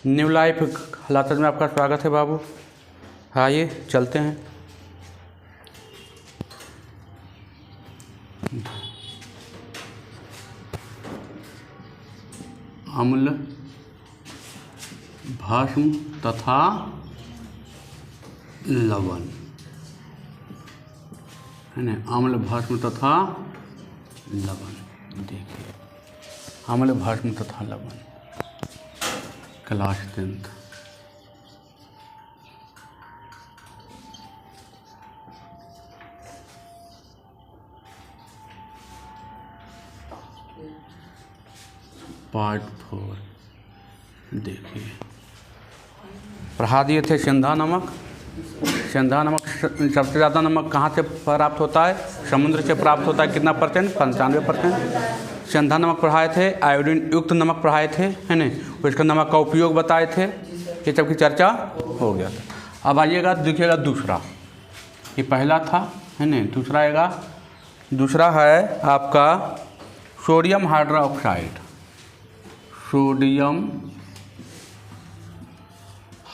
New life classes में आपका स्वागत है बाबू। आइए चलते हैं। अम्ल, भस्म तथा लवण है ना। अम्ल, भस्म तथा लवण। देखिए, अम्ल, भस्म तथा लवण, क्लास 10th। पार्ट 4। देखिए, पढ़ा दिए थे सेंधा नमक। सेंधा नमक सबसे ज़्यादा नमक कहाँ से प्राप्त होता है? समुद्र से प्राप्त होता है। कितना परसेंट? 95%। सेंधा नमक पढ़ाए थे। आयोडीन युक्त नमक पढ़ाए थे, है ना। उसका नमक का उपयोग बताए थे। ये सब की चर्चा हो गया था। अब आइएगा, देखिएगा दूसरा। ये पहला था, है ना। दूसरा आएगा। दूसरा है आपका sodium hydroxide. Sodium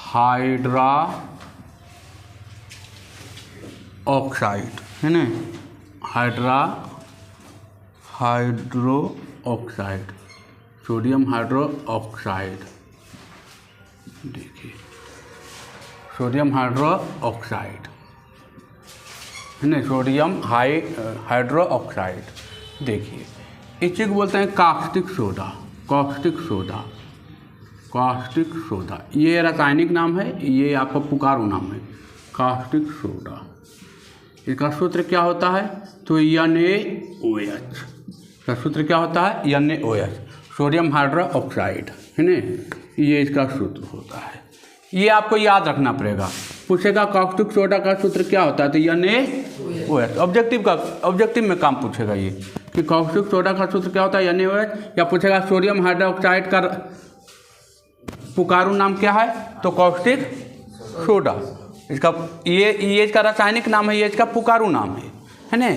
hydra oxide, है ना। Hydro oxide, sodium hydro oxide. देखिए, सोडियम हाइड्रो ऑक्साइड, है ना। Sodium hydro oxide. देखिए, इस चीज़ को बोलते हैं caustic soda. Caustic soda, caustic soda, ये रासायनिक नाम है, ये आपका पुकारू नाम है, कास्टिक सोडा। इसका सूत्र क्या होता है? तो NaOH का सूत्र क्या होता है? NaOH, सोडियम हाइड्रो ऑक्साइड, है ना। ये इसका सूत्र होता है। ये आपको याद रखना पड़ेगा। पूछेगा कास्टिक सोडा का सूत्र क्या होता है, तो NaOH। ऑब्जेक्टिव में काम पूछेगा ये कि कास्टिक सोडा का सूत्र क्या होता है, NaOH। या पूछेगा सोडियम हाइड्रोक्साइड का पुकारू नाम क्या है, तो कास्टिक सोडा। इसका ये इसका रासायनिक नाम है, ये इसका पुकारू नाम है ना।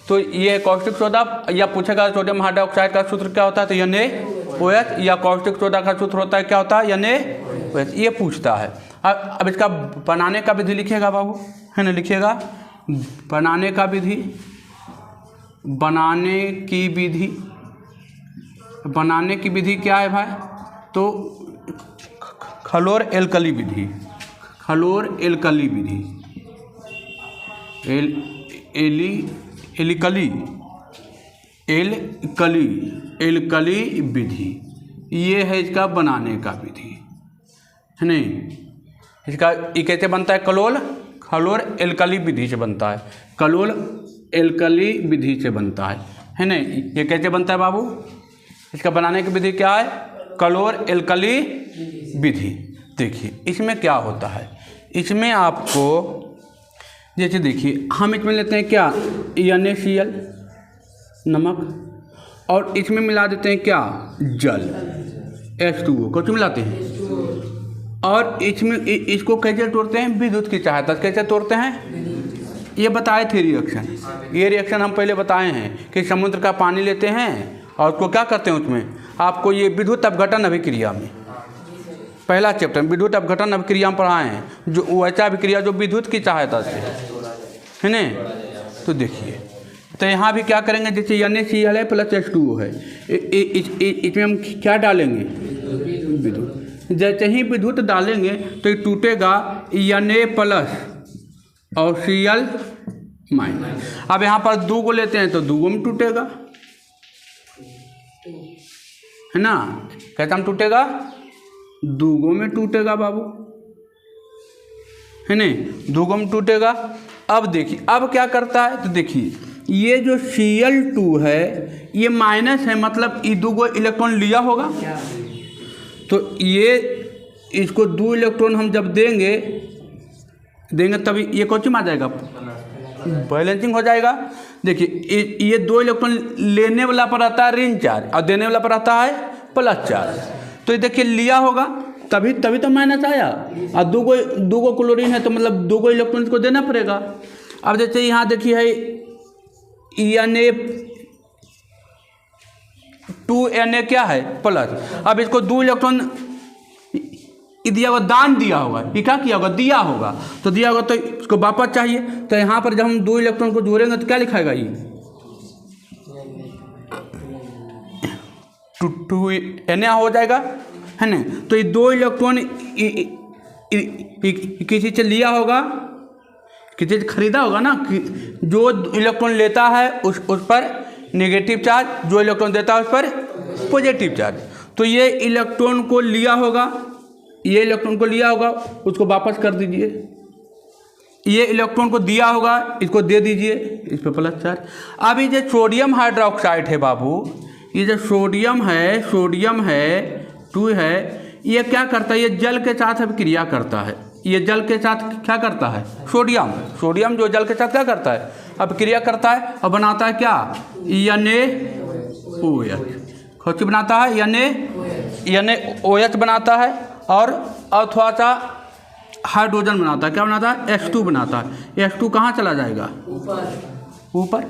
तो ये कास्टिक सोडा। या पूछेगा सोडियम हाइड्रोक्साइड का सूत्र क्या होता है, तो NaOH। या कास्टिक सोडा का सूत्र होता है क्या होता है, NaOH। ये पूछता है। अब इसका बनाने का विधि लिखिएगा बाबू, है ना। लिखिएगा बनाने का विधि। बनाने की विधि क्या है भाई? तो क्लोर एल्कली विधि। क्लोर एल्कली विधि, एल्कली विधि। ये है इसका बनाने का विधि, है नहीं। इसका ये कैसे बनता है? क्लोर एल्कली विधि से बनता है। क्लोर एल्कली विधि से बनता है ना। ये कैसे बनता है बाबू? इसका बनाने की विधि क्या है? क्लोर एल्कली विधि। देखिए, इसमें क्या होता है? इसमें आपको जैसे देखिए, हम इसमें लेते हैं क्या, NaCl नमक, और इसमें मिला देते हैं क्या, जल, H2O। कुछ मिलाते हैं। और इसमें इसको कैसे तोड़ते हैं? विद्युत की सहायता से। कैसे तोड़ते हैं? ये बताए थे रिएक्शन। ये रिएक्शन हम पहले बताए हैं कि समुद्र का पानी लेते हैं और उसको क्या करते हैं, उसमें आपको ये विद्युत अपघटन अभिक्रिया में, पहला चैप्टर विद्युत अपघटन अभिक्रिया में पढ़ाए हैं, जो वैसा अभिक्रिया जो विद्युत की सहायता से, है ना। तो देखिए, तो यहाँ भी क्या करेंगे, जैसे NaCl है प्लस H2O है, इसमें हम क्या डालेंगे, विद्युत। जैसे ही विद्युत डालेंगे तो ये टूटेगा Na प्लस और Cl माइनस। अब यहाँ पर 2 को लेते हैं तो 2 में टूटेगा, है ना। कैसा में टूटेगा? 2 में टूटेगा बाबू, है ना। 2 में टूटेगा। अब देखिए, अब क्या करता है, तो देखिए ये जो Cl2 है ये माइनस है, मतलब ये 2 इलेक्ट्रॉन लिया होगा, तो ये इसको 2 इलेक्ट्रॉन हम जब देंगे तभी ये कौन आ जाएगा, बैलेंसिंग हो जाएगा। देखिए, ये 2 इलेक्ट्रॉन लेने वाला पर आता है ऋण चार्ज और देने वाला पर आता है प्लस चार्ज। तो ये देखिए लिया होगा तभी तो माइनस आया, और 2 क्लोरीन है तो मतलब 2 इलेक्ट्रॉन को देना पड़ेगा। अब जैसे यहाँ देखिए है Na 2Na क्या है प्लस। अब इसको 2 इलेक्ट्रॉन दिया हुआ, दान दिया होगा, ये क्या किया होगा, दिया होगा, तो दिया होगा तो इसको वापस चाहिए। तो यहाँ पर जब हम 2 इलेक्ट्रॉन को जोड़ेंगे तो क्या लिखाएगा, ये 2Na हो जाएगा, है ना। तो ये 2 इलेक्ट्रॉन किसी से लिया होगा, किसी से खरीदा होगा ना, कि जो इलेक्ट्रॉन लेता है उस पर नेगेटिव चार्ज, जो इलेक्ट्रॉन देता है उस पर पॉजिटिव चार्ज। तो ये इलेक्ट्रॉन को लिया होगा, ये इलेक्ट्रॉन को लिया होगा, उसको वापस कर दीजिए। ये इलेक्ट्रॉन को दिया होगा, इसको दे दीजिए, इस पर प्लस चार्ज। अब ये जो सोडियम हाइड्रोक्साइड है बाबू, ये जो सोडियम है 2 है, ये क्या करता है, ये जल के साथ अभिक्रिया करता है। ये जल के साथ क्या करता है, सोडियम जो जल के साथ क्या करता है, अभिक्रिया करता है और बनाता है क्या, NaOH। कौन बनाता है, NaOH बनाता है, और थोड़ा सा हाइड्रोजन बनाता है। क्या बनाता है, H2 बनाता है। H2 कहाँ चला जाएगा, ऊपर,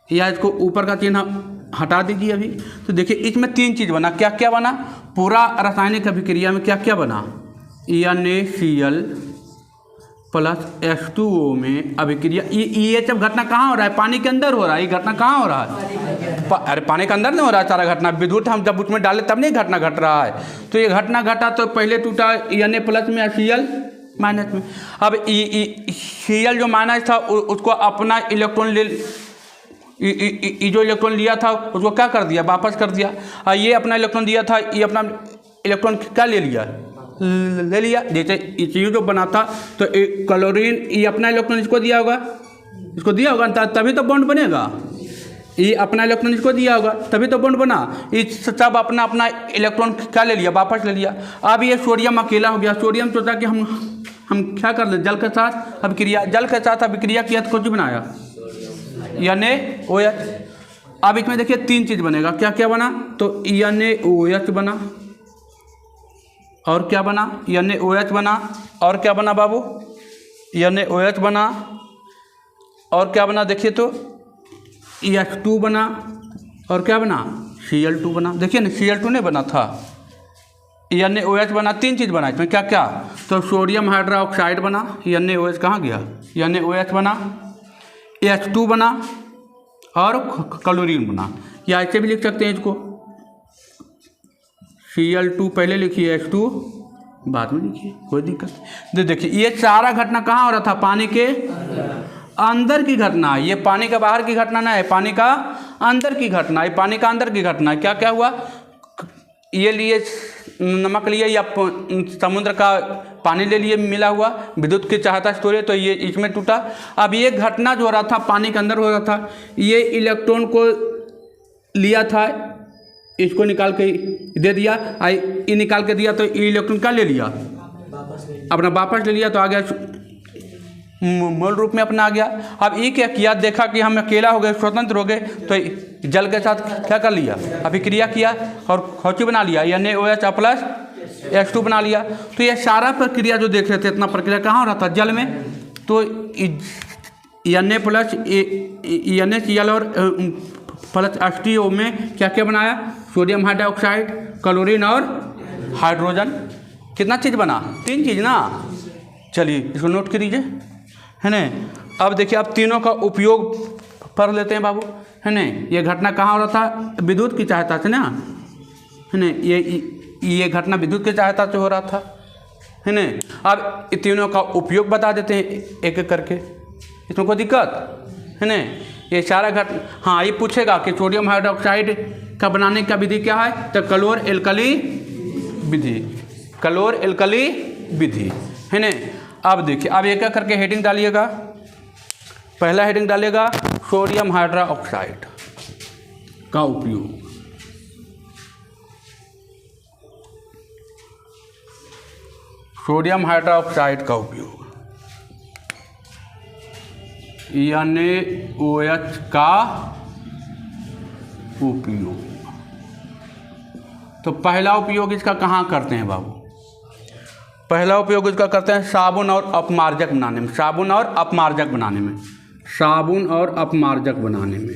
या इसको ऊपर का चिन्ह हटा दीजिए अभी। तो देखिए इसमें 3 चीज़ बना। क्या क्या बना, पूरा रासायनिक अभिक्रिया में क्या क्या बना, NaCl प्लस H2O में अभिक्रिया। ये जब घटना कहाँ हो रहा है, पानी के अंदर हो रहा है। ये घटना कहाँ हो रहा है, अरे पानी के अंदर नहीं हो रहा है सारा घटना, विद्युत हम जब उसमें डाले तब नहीं घटना घट रहा है। तो ये घटना घटा तो पहले टूटा Na प्लस में, Cl माइनस में। अब Cl जो माइनस था उसको अपना इलेक्ट्रॉन जो इलेक्ट्रॉन लिया था उसको क्या कर दिया, वापस कर दिया। और ये अपना इलेक्ट्रॉन दिया था, ये अपना इलेक्ट्रॉन क्या ले लिया। जैसे ये जो बना था तो क्लोरीन, ये अपना इलेक्ट्रॉन इसको दिया होगा, तभी तो बॉन्ड बनेगा। ये अपना इलेक्ट्रॉन इसको दिया होगा, तभी तो बॉन्ड बना। ये सब अपना इलेक्ट्रॉन क्या ले लिया, वापस ले लिया। अब ये सोडियम अकेला हो गया। सोडियम सोचा कि हम क्या कर ले, जल के साथ अभिक्रिया किया तो कुछ बनाया, NaOH। अब इसमें देखिए 3 चीज़ बनेगा। क्या क्या बना, तो NaOH बना, और क्या बना, NaOH बना, और क्या बना बाबू, NaOH बना, और क्या बना, देखिए तो H2 बना, और क्या बना, Cl2 बना। देखिए ना, Cl2 नहीं बना था, NaOH बना। 3 चीज़ बना इसमें। क्या क्या, तो सोडियम हाइड्रोक्साइड बना, NaOH कहाँ गया, NaOH बना, H2 बना, और क्लोरीन बना। या ऐसे भी लिख सकते हैं इसको, Cl2 पहले लिखिए, H2 बाद में लिखिए, कोई दिक्कत नहीं। देखिए ये सारा घटना कहाँ हो रहा था, पानी के अंदर की घटना है। ये पानी का बाहर की घटना ना है, पानी का अंदर की घटना है, पानी का अंदर की घटना है। क्या क्या हुआ, ये लिए नमक लिए, या समुद्र का पानी ले लिए, मिला हुआ विद्युत की चाहता से तोड़े तो ये इसमें टूटा। अब ये घटना जो हो रहा था पानी के अंदर हो रहा था, ये इलेक्ट्रॉन को लिया था, इसको निकाल के दे दिया, ये निकाल के दिया तो ये इलेक्ट्रॉन का ले लिया, अपना वापस ले लिया, तो आ गया मूल रूप में अपना आ गया। अब ये क्या किया, देखा कि हम अकेला हो गए, स्वतंत्र हो गए, तो जल के साथ क्या कर लिया, अभिक्रिया किया और खौची बना लिया, NaOH प्लस H2 बना लिया। तो ये सारा प्रक्रिया जो देख रहे थे, इतना प्रक्रिया कहाँ हो रहा था, जल में। तो Na प्लस NaCl और प्लस H2O में क्या क्या बनाया, सोडियम हाइड्रोक्साइड, क्लोरीन और हाइड्रोजन। कितना चीज़ बना, 3 चीज़ ना। चलिए इसको नोट कीजिए, है ना। अब देखिए, अब तीनों का उपयोग पढ़ लेते हैं बाबू, है ना। ये घटना कहाँ हो रहा था, विद्युत की सहायता से ना, है ना। ये घटना विद्युत की सहायता से हो रहा था, है ना। अब तीनों का उपयोग बता देते हैं एक एक करके, इसमें कोई दिक्कत है ना। ये सारा हाँ, ये पूछेगा कि सोडियम हाइड्रोक्साइड का बनाने का विधि क्या है, तो क्लोर एल्कली विधि, है ना। अब देखिए, अब एक एक करके हेडिंग डालिएगा। पहला हेडिंग डालिएगा, सोडियम हाइड्रोक्साइड का उपयोग। सोडियम हाइड्रोक्साइड का उपयोग, NaOH का उपयोग। तो पहला उपयोग इसका कहाँ करते हैं बाबू, पहला उपयोग इसका करते हैं साबुन और अपमार्जक बनाने में, साबुन और अपमार्जक बनाने में, साबुन और अपमार्जक बनाने में,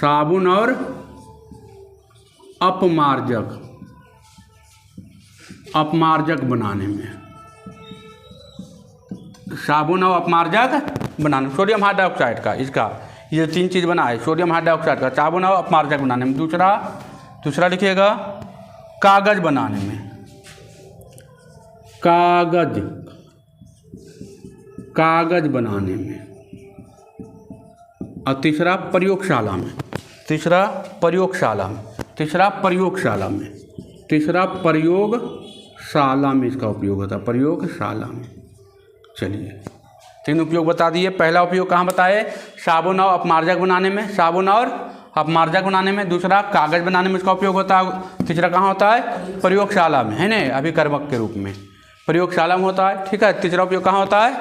साबुन और अपमार्जक बनाने में, साबुन और अपमार्जक बनाने, सोडियम हाइड्रोक्साइड का, इसका ये 3 चीज़ बना है, सोडियम हाइड्रोक्साइड का, साबुन और अपमार्जक बनाने में। दूसरा लिखिएगा कागज बनाने में, कागज बनाने में। और तीसरा प्रयोगशाला में, इसका उपयोग होता है, प्रयोगशाला में। चलिए 3 उपयोग बता दिए। पहला उपयोग कहाँ बताए? साबुन और अपमार्जक बनाने में, दूसरा कागज बनाने में इसका उपयोग होता है, तीसरा कहाँ होता है? प्रयोगशाला में, है ना, अभिकर्मक के रूप में प्रयोगशाला में होता है। ठीक है, तीसरा उपयोग कहाँ होता है?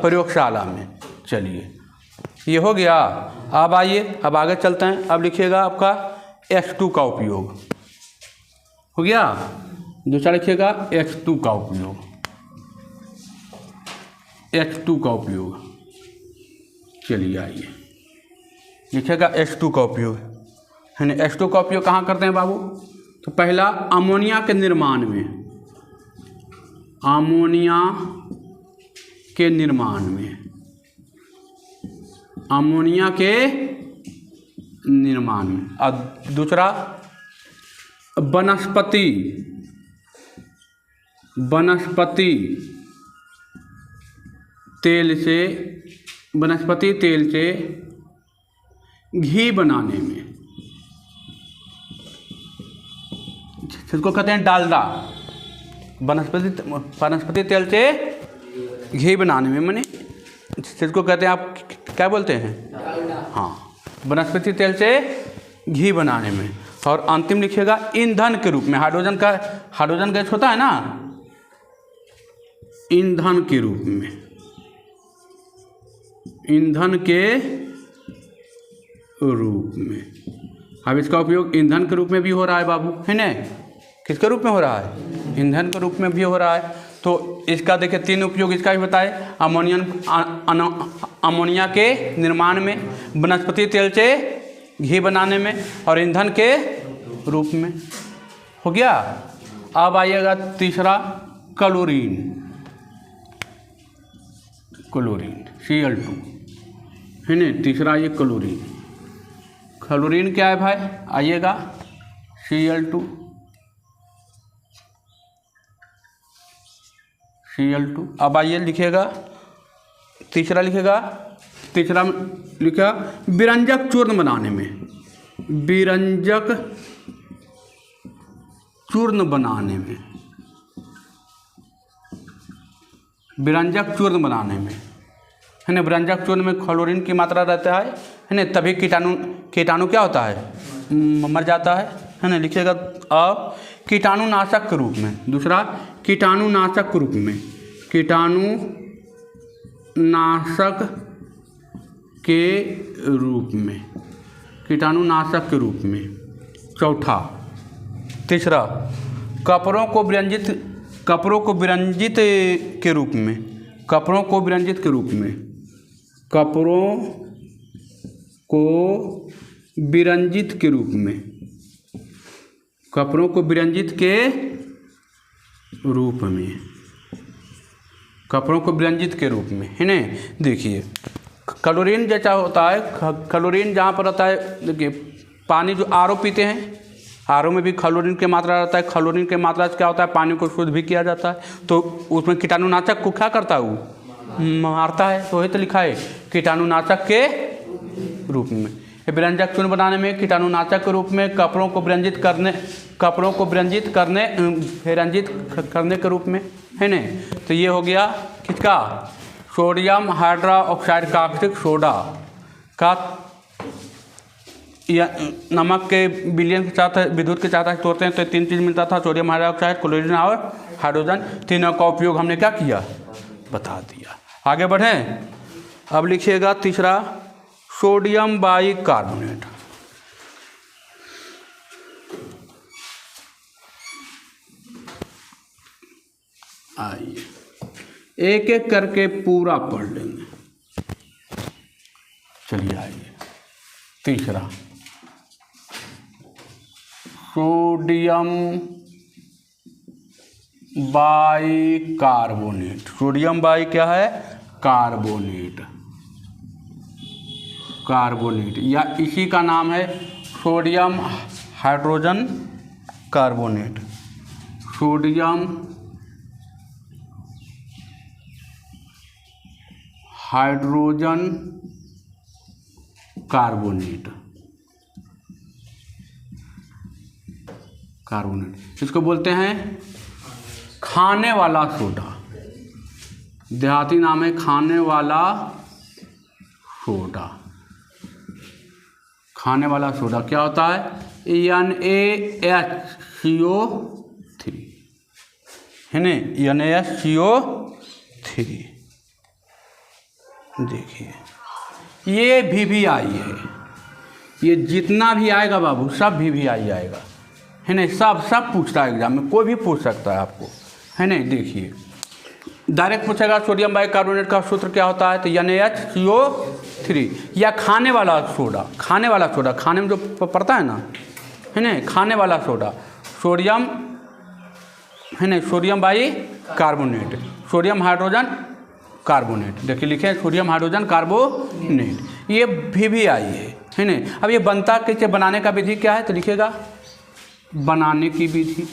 प्रयोगशाला में। चलिए ये हो गया। अब आइए, अब आगे चलते हैं। अब लिखिएगा आपका H2 का उपयोग हो गया। दूसरा लिखिएगा H2 का उपयोग, चलिए आइए लिखिएगा H2 का उपयोग, है ना। H2 का उपयोग कहाँ करते हैं बाबू? तो पहला अमोनिया के निर्माण में, और दूसरा वनस्पति तेल से घी बनाने में, इसको कहते हैं डालडा। वनस्पति तेल से घी बनाने में, माने इसको कहते हैं, आप क्या बोलते हैं? हाँ, वनस्पति तेल से घी बनाने में। और अंतिम लिखिएगा ईंधन के रूप में, हाइड्रोजन गैस होता है ना, ईंधन के रूप में। अब इसका उपयोग ईंधन के रूप में भी हो रहा है बाबू, है ना। किसके रूप में हो रहा है? ईंधन के रूप में भी हो रहा है। तो इसका देखिए 3 उपयोग इसका भी बताए। अमोनिया के निर्माण में, वनस्पति तेल से घी बनाने में, और ईंधन के रूप में। हो गया। अब आइएगा तीसरा क्लोरीन, Cl2, है ना। तीसरा ये क्लोरीन क्या है भाई? आइएगा Cl2। अब आइए लिखिएगा तीसरा लिखा विरंजक चूर्ण बनाने में, है ना। विरंजक चूर्ण में क्लोरीन की मात्रा रहता है ना, तभी कीटाणु क्या होता है? मर जाता है ना। लिखिएगा अब कीटाणुनाशक के रूप में। दूसरा कीटाणुनाशक के रूप में। चौथा, तीसरा कपड़ों को विरंजित के रूप में। कपड़ों को विरंजित के रूप में, है ना। देखिए क्लोरीन जैसा होता है, क्लोरीन जहाँ पर रहता है, देखिए पानी जो आरओ पीते हैं, आरओ में भी क्लोरीन की मात्रा रहता है। क्लोरीन की मात्रा से क्या होता है? पानी को शुद्ध भी किया जाता है। तो उसमें कीटाणुनाशक को क्या करता है? वो मारता है। तो वही तो लिखा है कीटाणुनाशक के रूप में। विरंजक चूर्ण बनाने में, कीटाणुनाशक के रूप में, कपड़ों को विरंजित करने के रूप में, है ना। तो ये हो गया किसका? सोडियम हाइड्रोक्साइड कास्टिक सोडा का या नमक के विलयन के साथ विद्युत के साथ तोड़ते हैं तो 3 चीज़ मिलता था, सोडियम हाइड्रोक्साइड, क्लोरीन और हाइड्रोजन। तीनों का उपयोग हमने क्या किया? बता दिया। आगे बढ़ें। अब लिखिएगा तीसरा सोडियम बाइकार्बोनेट। आइए एक एक करके पूरा पढ़ लेंगे। चलिए आइए तीसरा सोडियम बाइकार्बोनेट। सोडियम बाई क्या है? कार्बोनेट, कार्बोनेट, या इसी का नाम है sodium hydrogen carbonate. Sodium hydrogen carbonate, carbonate इसको बोलते हैं खाने वाला सोडा। देहाती नाम है खाने वाला सोडा। खाने वाला सोडा क्या होता है? NaHCO3 है ना, NaHCO3। देखिए ये VVI है, ये जितना भी आएगा बाबू सब VVI आएगा, है ना। सब पूछता है एग्जाम में, कोई भी पूछ सकता है आपको, है ना। देखिए डायरेक्ट पूछेगा सोडियम बाइकार्बोनेट का सूत्र क्या होता है, तो NaHCO3, या खाने वाला सोडा। खाने वाला सोडा खाने में जो पड़ता है ना, है ना, खाने वाला सोडा सोडियम, है ना, sodium bicarbonate, sodium hydrogen carbonate. देखिए लिखे सोडियम हाइड्रोजन कार्बोनेट, ये VVI है ना। अब ये बनता कैसे, बनाने का विधि क्या है, तो लिखेगा बनाने की विधि।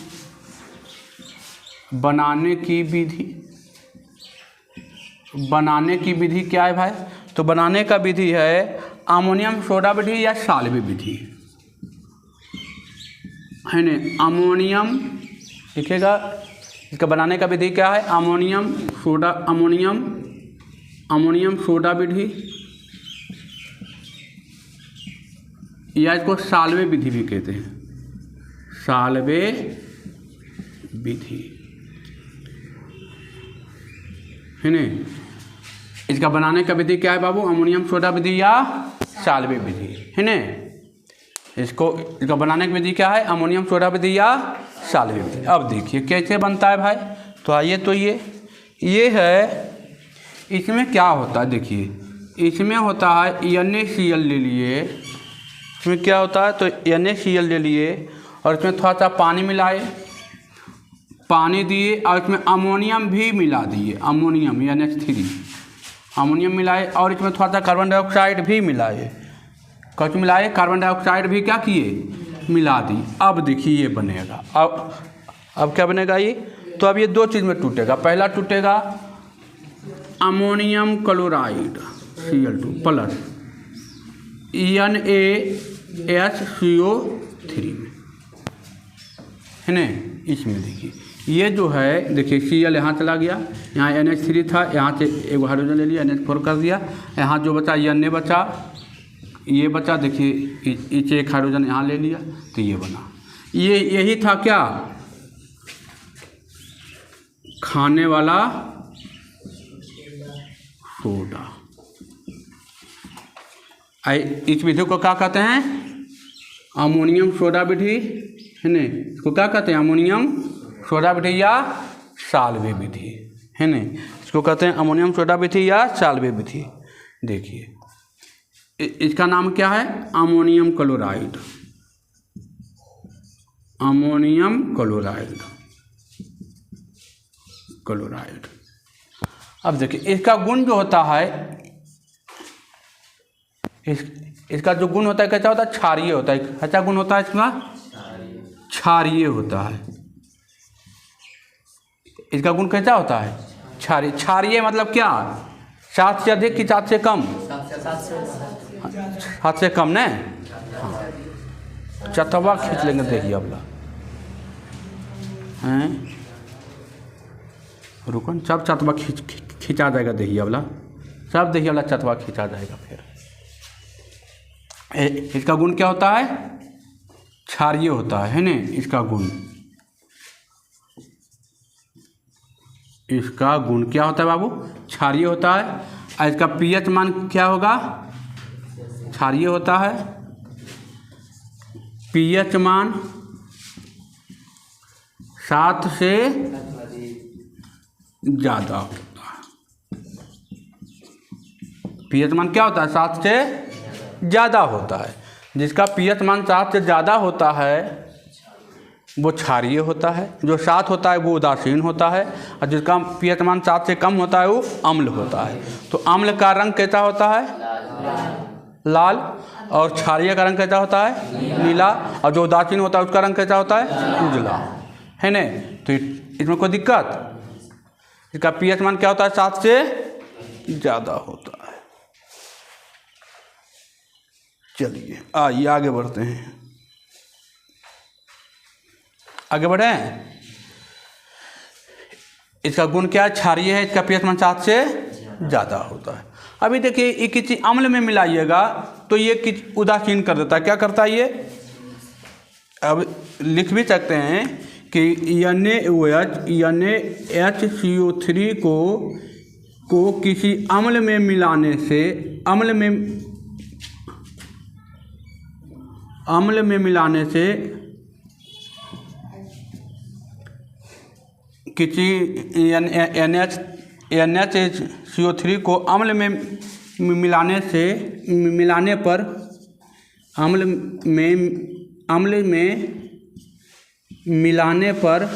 बनाने की विधि, बनाने की विधि क्या है भाई, तो बनाने का विधि है अमोनियम सोडा विधि या साल्वे विधि, है ना। अमोनियम लिखेगा, इसका बनाने का विधि क्या है, अमोनियम सोडा, अमोनियम सोडा विधि, या इसको साल्वे विधि भी कहते हैं, साल्वे विधि, है ना। इसका बनाने का विधि क्या है बाबू, अमोनियम सोडा विधि या साल्वे विधि, है ना। इसका बनाने की विधि क्या है, अमोनियम सोडा विधि या साल्वे विधि। अब देखिए कैसे बनता है भाई, तो आइए, तो ये है, इसमें क्या होता है, देखिए इसमें होता है NaCl ले लिए, इसमें क्या होता है, तो NaCl ले लिए और इसमें थोड़ा सा पानी मिलाए, पानी दिए और इसमें अमोनियम भी मिला दिए, अमोनियम NH3 अमोनियम मिलाए, और इसमें थोड़ा सा कार्बन डाइऑक्साइड भी मिलाए। कुछ मिलाए, कार्बन डाइऑक्साइड भी क्या किए, मिला दी। अब देखिए ये बनेगा, अब क्या बनेगा ये, तो अब ये दो चीज़ में टूटेगा। पहला टूटेगा ammonium chloride Cl2 plus NaHCO3 में, है ना। इसमें देखिए ये जो है, देखिए Cl यहाँ चला गया, यहाँ NH3 था, यहाँ से एक हाइड्रोजन ले लिया, NH4 कर दिया, यहाँ जो बचा Na बचा, ये बचा, देखिए इसे एक हाइड्रोजन यहाँ ले लिया, तो ये बना। यही था क्या, खाने वाला सोडा। इस विधि को क्या कहते हैं, अमोनियम सोडा विधि, है ना। इसको क्या कहते हैं, अमोनियम सोडा विधि या साल्वे विधि, है ना। इसको कहते हैं अमोनियम सोडा विधि या साल्वे विधि। देखिए इसका नाम क्या है, ammonium chloride, ammonium chloride, chloride. अब देखिए इसका गुण जो होता है, इसका जो गुण होता है कैसा होता है, क्षारीय होता है। कैसा गुण होता है इसका, क्षारीय होता है। इसका गुण कैसा होता है, क्षारीय। क्षारीय मतलब क्या, 7 से अधिक कि 7 से कम, 7 से कम न। हाँ, चतवा खींच लेंगे, देखिए अबला हैं, रुको, सब चतवा खींचा जाएगा, देखिए अबला, सब देखिए अबला चतवा खींचा जाएगा। फिर इसका गुण क्या होता है, क्षारीय होता है ना। इसका गुण, इसका गुण क्या होता है बाबू, क्षारीय होता है। और इसका pH मान क्या होगा, क्षारीय होता है, pH मान 7 से ज़्यादा होता है। pH मान क्या होता है, 7 से ज़्यादा होता है। जिसका pH मान 7 से ज़्यादा होता है वो क्षारीय होता है, जो 7 होता है वो उदासीन होता है, और जिसका pH मान 7 से कम होता है वो अम्ल होता है। तो अम्ल का रंग कैसा होता है? लाल। और क्षारीय का रंग कैसा होता है? नीला। और जो उदासीन होता है उसका रंग कैसा होता है? उजला। है ना? तो इसमें कोई दिक्कत? इसका pH मान क्या होता है? 7 से ज़्यादा होता है। चलिए आइए आगे बढ़ते हैं। आगे बढ़ें। इसका गुण क्या है? क्षारीय है, इसका pH मान 7 से ज़्यादा होता है। अभी देखिए ये किसी अम्ल में मिलाइएगा तो ये किसी उदासीन कर देता है। क्या करता है ये? अब लिख भी सकते हैं कि NaHCO3 को किसी अम्ल में मिलाने से अम्ल में मिलाने से किसी NaCO3 को अम्ल में मिलाने पर अम्ल में मिलाने पर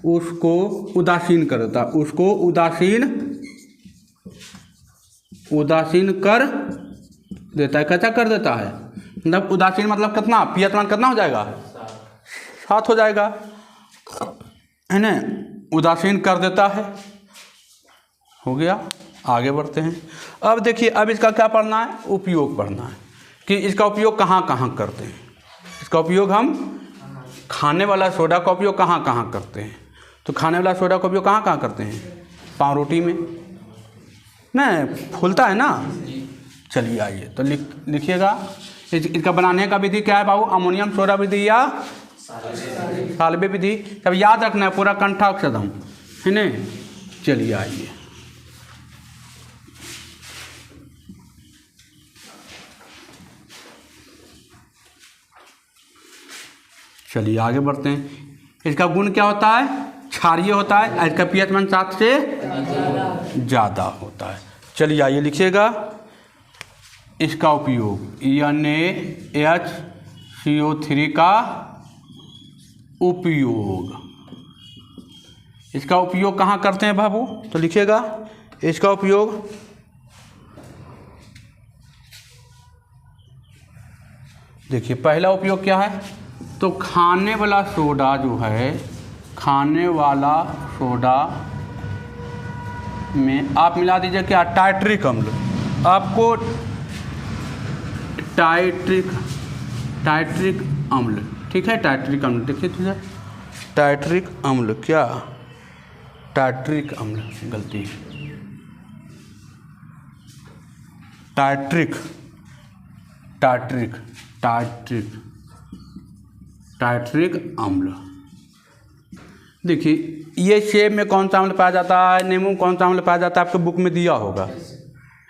उसको उदासीन कर देता, उसको उदासीन कर देता है। कैसा कर देता है? मतलब उदासीन मतलब कितना? pH मान कितना हो जाएगा? 7 हो जाएगा, है ना? उदासीन कर देता है। हो गया। आगे बढ़ते हैं। अब देखिए, अब इसका क्या पढ़ना है? उपयोग पढ़ना है कि इसका उपयोग कहाँ कहाँ करते हैं। इसका उपयोग हम खाने वाला सोडा का उपयोग कहाँ कहाँ करते हैं। तो खाने वाला सोडा का उपयोग कहाँ कहाँ करते हैं? पाव रोटी में नहीं फूलता है ना। चलिए आइए तो लिखिएगा। इसका बनाने का विधि क्या है बाबू? अमोनियम सोडा विधि या साल्वे विधि। तब याद रखना है पूरा कंठाक्षरम, है ना। चलिए आइए। चलिए आगे बढ़ते हैं। इसका गुण क्या होता है? क्षारीय होता है। इसका pH मान 7 से ज़्यादा होता है। चलिए आइए लिखिएगा। इसका उपयोग NaHCO3 का उपयोग। इसका उपयोग कहाँ करते हैं बाबू? तो लिखिएगा इसका उपयोग देखिए पहला उपयोग क्या है? तो खाने वाला सोडा जो है, खाने वाला सोडा में आप मिला दीजिए क्या? टाइट्रिक अम्ल। आपको टाइट्रिक अम्ल, ठीक है। टाइट्रिक अम्ल देखिए तो टाइट्रिक अम्ल क्या? टाइट्रिक अम्ल गलती है। टाइट्रिक अम्ल। देखिए ये सेब में कौन सा अम्ल पाया जाता है, नींबू में कौन सा अम्ल पाया जाता है, आपके बुक में दिया होगा,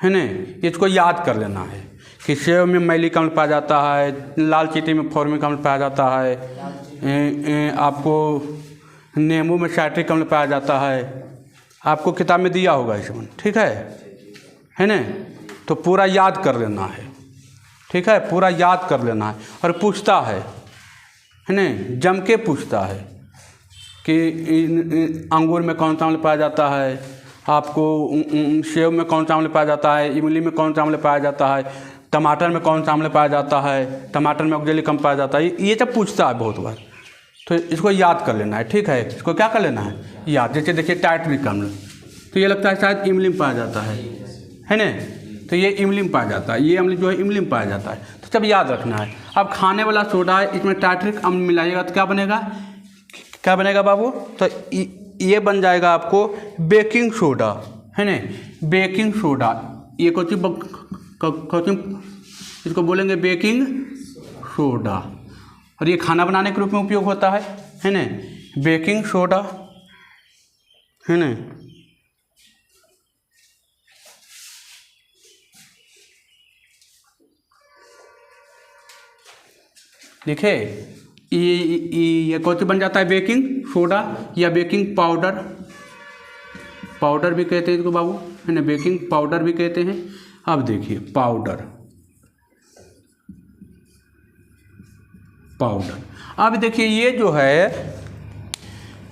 है ना। इसको याद कर लेना है कि सेब में मैलिक अम्ल पाया जाता है, लाल चींटी में फॉर्मिक अम्ल पाया जाता है, आपको नींबू में साइट्रिक अम्ल पाया जाता है। आपको किताब में दिया होगा इसमें, ठीक है ना। तो पूरा याद कर लेना है, ठीक है। पूरा याद कर लेना है। और पूछता है ना, जम के पूछता है कि अंगूर में कौन सा अम्ल पाया जाता है, आपको सेब में कौन सा अम्ल पाया जाता है, इमली में कौन सा अम्ल पाया जाता है, टमाटर में कौन सा अम्ल पाया जाता है, टमाटर में ऑक्जेलिक कम पाया जाता है। ये सब पूछता है बहुत बार। तो इसको याद कर लेना है, ठीक है। इसको क्या कर लेना है? याद। जैसे देखिए टाइट्रिक अम्ल, तो ये लगता है शायद इमली में पाया जाता है ना। तो ये इमली में पाया जाता है, ये अम्ल जो है इमली में पाया जाता है। तो सब याद रखना है। अब खाने वाला सोडा है, इसमें टाइट्रिक अम्ल मिलाइएगा तो क्या बनेगा? क्या बनेगा बाबू? तो ये बन जाएगा आपको बेकिंग सोडा, है ना। बेकिंग सोडा, ये कुछ इसको बोलेंगे बेकिंग सोडा। और ये खाना बनाने के रूप में उपयोग होता है ना। बेकिंग सोडा, है ना। देखिए ये कौन सी बन जाता है? बेकिंग सोडा या बेकिंग पाउडर। पाउडर भी कहते हैं इसको बाबू, है ना। बेकिंग पाउडर भी कहते हैं। अब देखिए पाउडर, पाउडर। अब देखिए ये जो है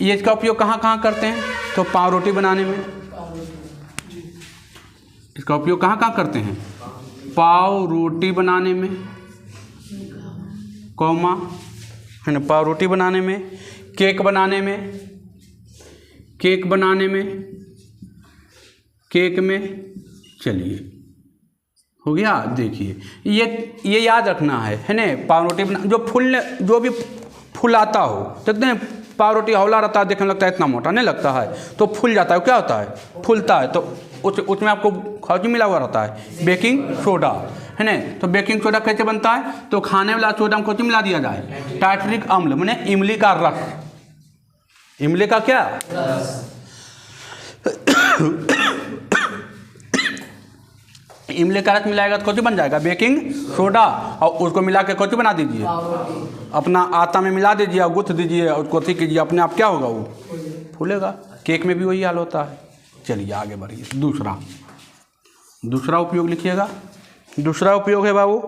ये इसका उपयोग कहाँ कहाँ करते हैं, तो पाव रोटी बनाने में इसका उपयोग कहाँ कहाँ करते हैं, पाव रोटी बनाने में, कौमा है ना, पाव रोटी बनाने में, केक बनाने में, केक बनाने में, केक में। चलिए हो गया। देखिए ये याद रखना है ना, पाव रोटी बना जो भी फुलाता हो, देखते हैं पाव रोटी हौला रहता है, देखने लगता है इतना मोटा नहीं लगता है, तो फूल जाता है, क्या होता है, फूलता है, तो उसमें आपको खौजी मिला हुआ रहता है बेकिंग सोडा है ना। तो बेकिंग सोडा कैसे बनता है, तो खाने वाला सोडा में कौन मिला दिया जाए, टार्टरिक अम्ल, माने इमली का रस, इमली का क्या रस। इमली का रस मिलाएगा तो कौन बन जाएगा, बेकिंग सोडा, और उसको मिला के कौन बना दीजिए, अपना आटा में मिला दीजिए और गूँथ दीजिए और उसको ठीक कीजिए, अपने आप क्या होगा, वो फूलेगा। केक में भी वही हाल होता है। चलिए आगे बढ़िए। दूसरा उपयोग लिखिएगा। दूसरा उपयोग है बाबू,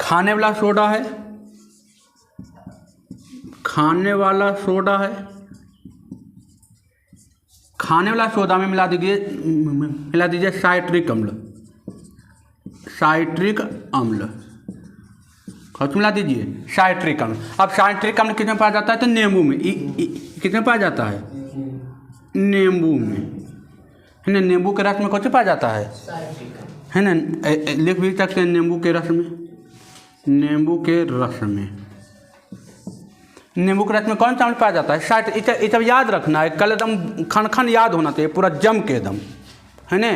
खाने वाला सोडा है, खाने वाला सोडा है, खाने वाला सोडा में मिला दीजिए साइट्रिक अम्ल, साइट्रिक अम्ल, कौन मिला दीजिए, साइट्रिक अम्ल। अब साइट्रिक अम्ल कितने पाया जाता है, तो नींबू में, कितने पाया जाता है, नींबू में है ना, नींबू के रस में कौन पाया जाता है ना, लिख भी सकते हैं नींबू के रस में, नींबू के रस में, नींबू के रस में कौन सा अम्ल पाया जाता है, साइट। ये सब याद रखना है, कल एकदम खन याद होना चाहिए, पूरा जम के एकदम है ना,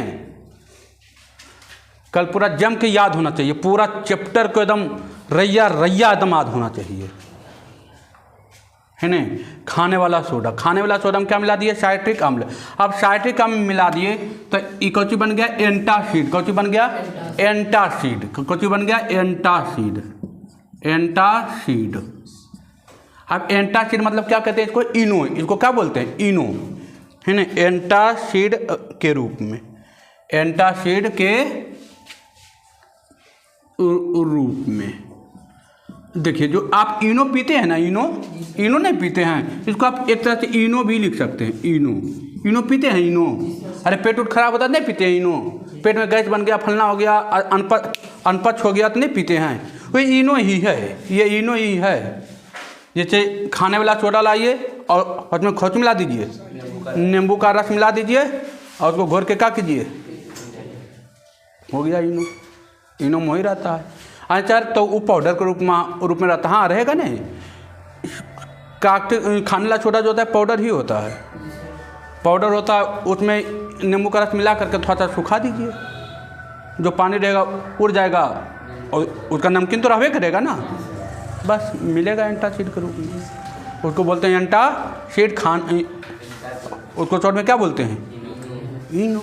कल पूरा जम के याद होना चाहिए, पूरा चैप्टर को एकदम रैया एकदम याद होना चाहिए है ना। खाने वाला सोडा, खाने वाला सोडा में क्या मिला दिए, साइट्रिक अम्ल। अब साइट्रिक अम्ल मिला दिए तो ये कौन बन गया, एंटासिड, कौन बन गया, एंटासिड, कौन बन गया, एंटासिड, एंटासिड। अब एंटासिड मतलब क्या कहते हैं इसको, इनो, इसको क्या बोलते हैं, इनो है ना, एंटासिड के रूप में, एंटासिड के रूप में। देखिए जो आप इनो पीते हैं ना, इनो नहीं पीते हैं, इसको आप एक तरह से इनो भी लिख सकते हैं, इनो पीते हैं, इनो। अरे पेट उठ खराब होता है नहीं पीते हैं इनो, पेट में गैस बन गया, फलना हो गया, अनपच हो गया तो नहीं पीते हैं, वही इनो ही है, ये इनो ही है। जैसे खाने वाला सोडा लाइए और उसमें खोच मिला दीजिए, नींबू का रस मिला दीजिए और उसको घोर के क्या कीजिए, हो गया इनो मोही रहता है। अच्छा तो वो पाउडर के रूप में रहता है, हाँ रहेगा नहीं, खाने वाला सोडा जो होता है पाउडर ही होता है, पाउडर होता है, उसमें नींबू का रस मिला करके थोड़ा सा सुखा दीजिए, जो पानी रहेगा उड़ जाएगा और उसका नमकीन तो रहबे करेगा ना, बस मिलेगा एंटासिड के रूप में, उसको बोलते हैं एंटासिड। उसको शॉर्ट में क्या बोलते हैं, इनो।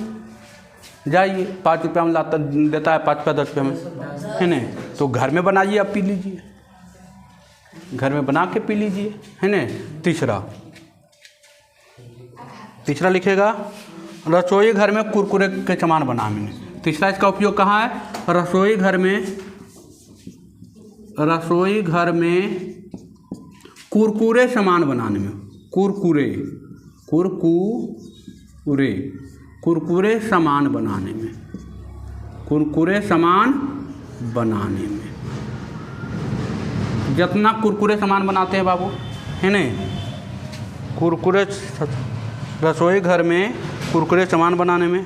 जाइए 5 रुपया में लाता देता है, 5 रुपया 10 रुपया में है ना, तो घर में बनाइए, आप पी लीजिए, घर में बना के पी लीजिए है ना। तीसरा लिखेगा, रसोई घर में कुरकुरे के सामान बनाने में। तीसरा इसका उपयोग कहाँ है, रसोई घर में कुरकुरे सामान बनाने में, कुरकुरे सामान बनाने में, कुरकुरे सामान बनाने में। जितना कुरकुरे सामान बनाते हैं बाबू है ना, कुरकुरे, रसोई घर में कुरकुरे सामान बनाने में।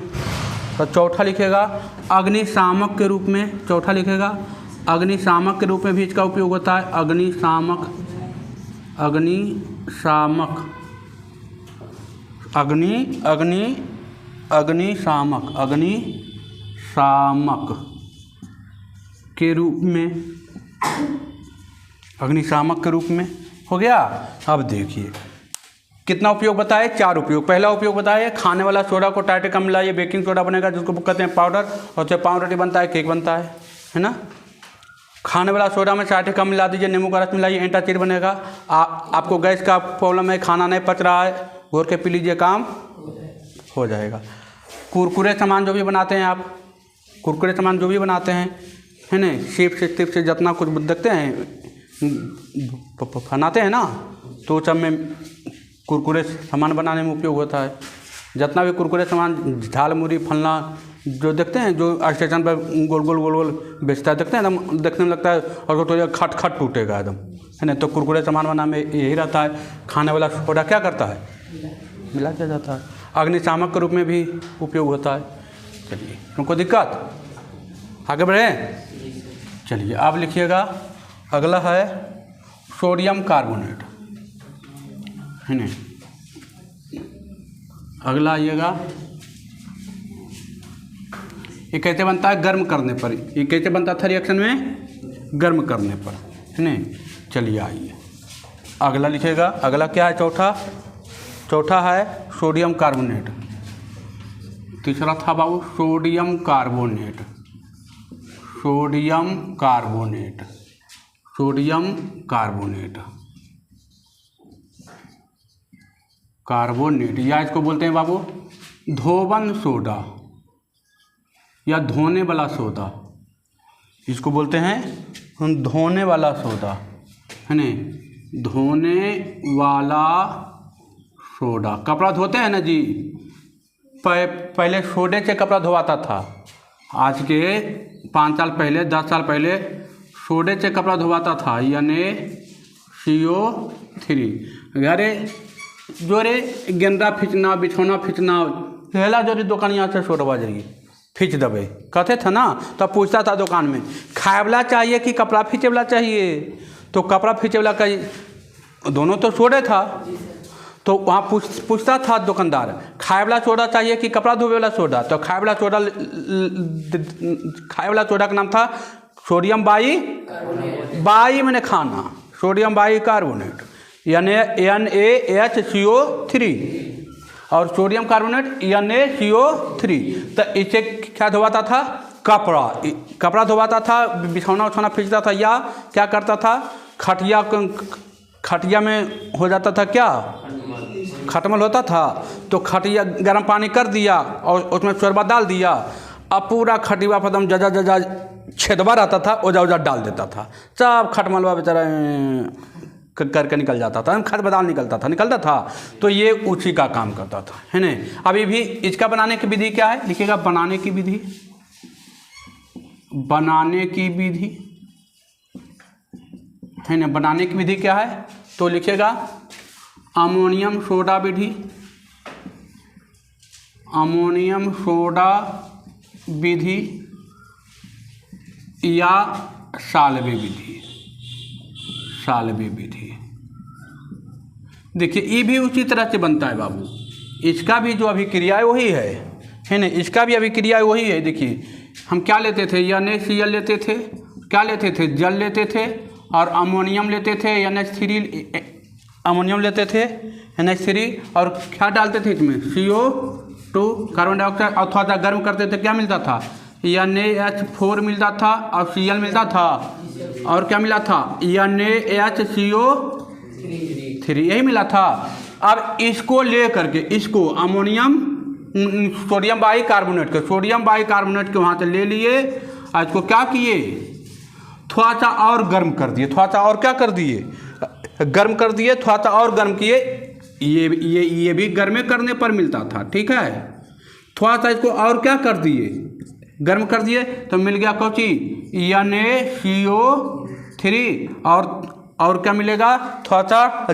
तो चौथा लिखेगा अग्निशामक के रूप में, चौथा लिखेगा अग्निशामक के रूप में भी इसका उपयोग होता है, अग्निशामक, अग्निशामक के रूप में, अग्निशामक के रूप में हो गया। अब देखिए कितना उपयोग बताए, 4 उपयोग। पहला उपयोग बताए, खाने वाला सोडा को टाइट कम मिलाइए, बेकिंग सोडा बनेगा जिसको कहते हैं पाउडर, और जो पाव रोटी बनता है, केक बनता है ना। खाने वाला सोडा में टाइट कम मिला दीजिए, नींबू का रस मिलाइए, एंटासिड बनेगा। आपको गैस का प्रॉब्लम है, खाना नहीं पच रहा है, घोर के पी लीजिए, काम हो जाएगा। कुरकुरे सामान जो भी बनाते हैं आप, कुरकुरे सामान जो भी बनाते हैं है ना, शेप से जितना कुछ देखते हैं बनाते हैं ना, तो सब में कुरकुरे सामान बनाने में उपयोग होता है। जितना भी कुरकुरे सामान, झाल मुरी फलना जो देखते हैं, जो स्टेशन पर गोल गोल गोल गोल बेचता है, देखते हैं एकदम देखने में लगता है और तो खट खट टूटेगा एकदम, है ना। तो कुरकुरे सामान बनाने में यही रहता है। खाने वाला सोडा क्या करता है, मिला दिया जाता है। अग्निशामक के रूप में भी उपयोग होता है। चलिए, तुमको दिक्कत, आगे बढ़े। चलिए आप लिखिएगा, अगला है सोडियम कार्बोनेट, है ना। अगला आइएगा, ये कैसे बनता है, गर्म करने पर। ये कैसे बनता था रिएक्शन में, गर्म करने पर, है ना। चलिए आइए अगला लिखिएगा। अगला क्या है, चौथा है सोडियम कार्बोनेट। तीसरा था बाबू sodium carbonate, sodium carbonate, sodium carbonate, carbonate, या इसको बोलते हैं बाबू धोवन सोडा या धोने वाला सोडा। इसको बोलते हैं धोने वाला सोडा, है ना, धोने वाला सोडा। कपड़ा धोते हैं ना जी, पहले सोडे से कपड़ा धोवाता था। आज के 5 साल पहले, 10 साल पहले सोडे से कपड़ा धोवाता था, यानी CO3। अरे जोरे गेंदा खींचना, बिछौना खींचना, हेला जोरी दुकानिया से सोडवा जाइए खींच देवे कहते थे ना। तो पूछता था दुकान में, खाए वाला चाहिए कि कपड़ा खींचे वाला चाहिए? तो कपड़ा खींचे वाला का, दोनों तो सोडे था। तो वहाँ पूछता था दुकानदार, खाए वाला सोडा चाहिए कि कपड़ा धोवे वाला सोडा? तो खाए वाला सोडा का नाम था सोडियम बाई मैंने खाना, सोडियम बाई कार्बोनेट, यानी NaHCO3, और सोडियम कार्बोनेट NaCO3। तो इसे क्या धोवाता था, कपड़ा धोवाता था, बिछौना उछौना खींचता था, या क्या करता था, खटिया में हो जाता था क्या, खटमल होता था। तो खटिया गर्म पानी कर दिया और उसमें शोरबा डाल दिया, अब पूरा खटिया पदम जजा छेदवा रहता था, ओजा डाल देता था, सब खटमलवा बेचारा करके निकल जाता था, खत बदाल निकलता था। तो ये उसी का काम करता था, है ना। अभी भी इसका बनाने की विधि क्या है, लिखिएगा बनाने की विधि, बनाने की विधि, है ना। बनाने की विधि क्या है, तो लिखिएगा अमोनियम सोडा विधि, अमोनियम सोडा विधि या साल्वे विधि, साल्वे विधि। देखिए ये भी उसी तरह से बनता है बाबू, इसका भी जो अभिक्रिया है वही है ना, इसका भी अभिक्रिया वही है। देखिए हम क्या लेते थे, NaCl लेते थे, क्या लेते थे, जल लेते थे, और अमोनियम लेते थे NH3, अमोनियम लेते थे NH3, और क्या डालते थे इसमें, CO2 कार्बन डाइऑक्साइड, और थोड़ा सा गर्म करते थे, क्या मिलता था, NaH4 मिलता था, और Cl मिलता था, और क्या मिला था, NaHCO3, यही मिला था। अब इसको ले करके, इसको अमोनियम सोडियम बाई कार्बोनेट के, सोडियम बाई कार्बोनेट के वहाँ से ले लिए, और इसको क्या किए, थोड़ा सा और गर्म कर दिए, थोड़ा सा और क्या कर दिए, गर्म कर दिए, थोड़ा सा और गर्म किए। ये भी गर्मे करने पर मिलता था, ठीक है। थोड़ा सा इसको और क्या कर दिए, गर्म कर दिए, तो मिल गया कौची, NaCO3, और क्या मिलेगा, थोड़ा सा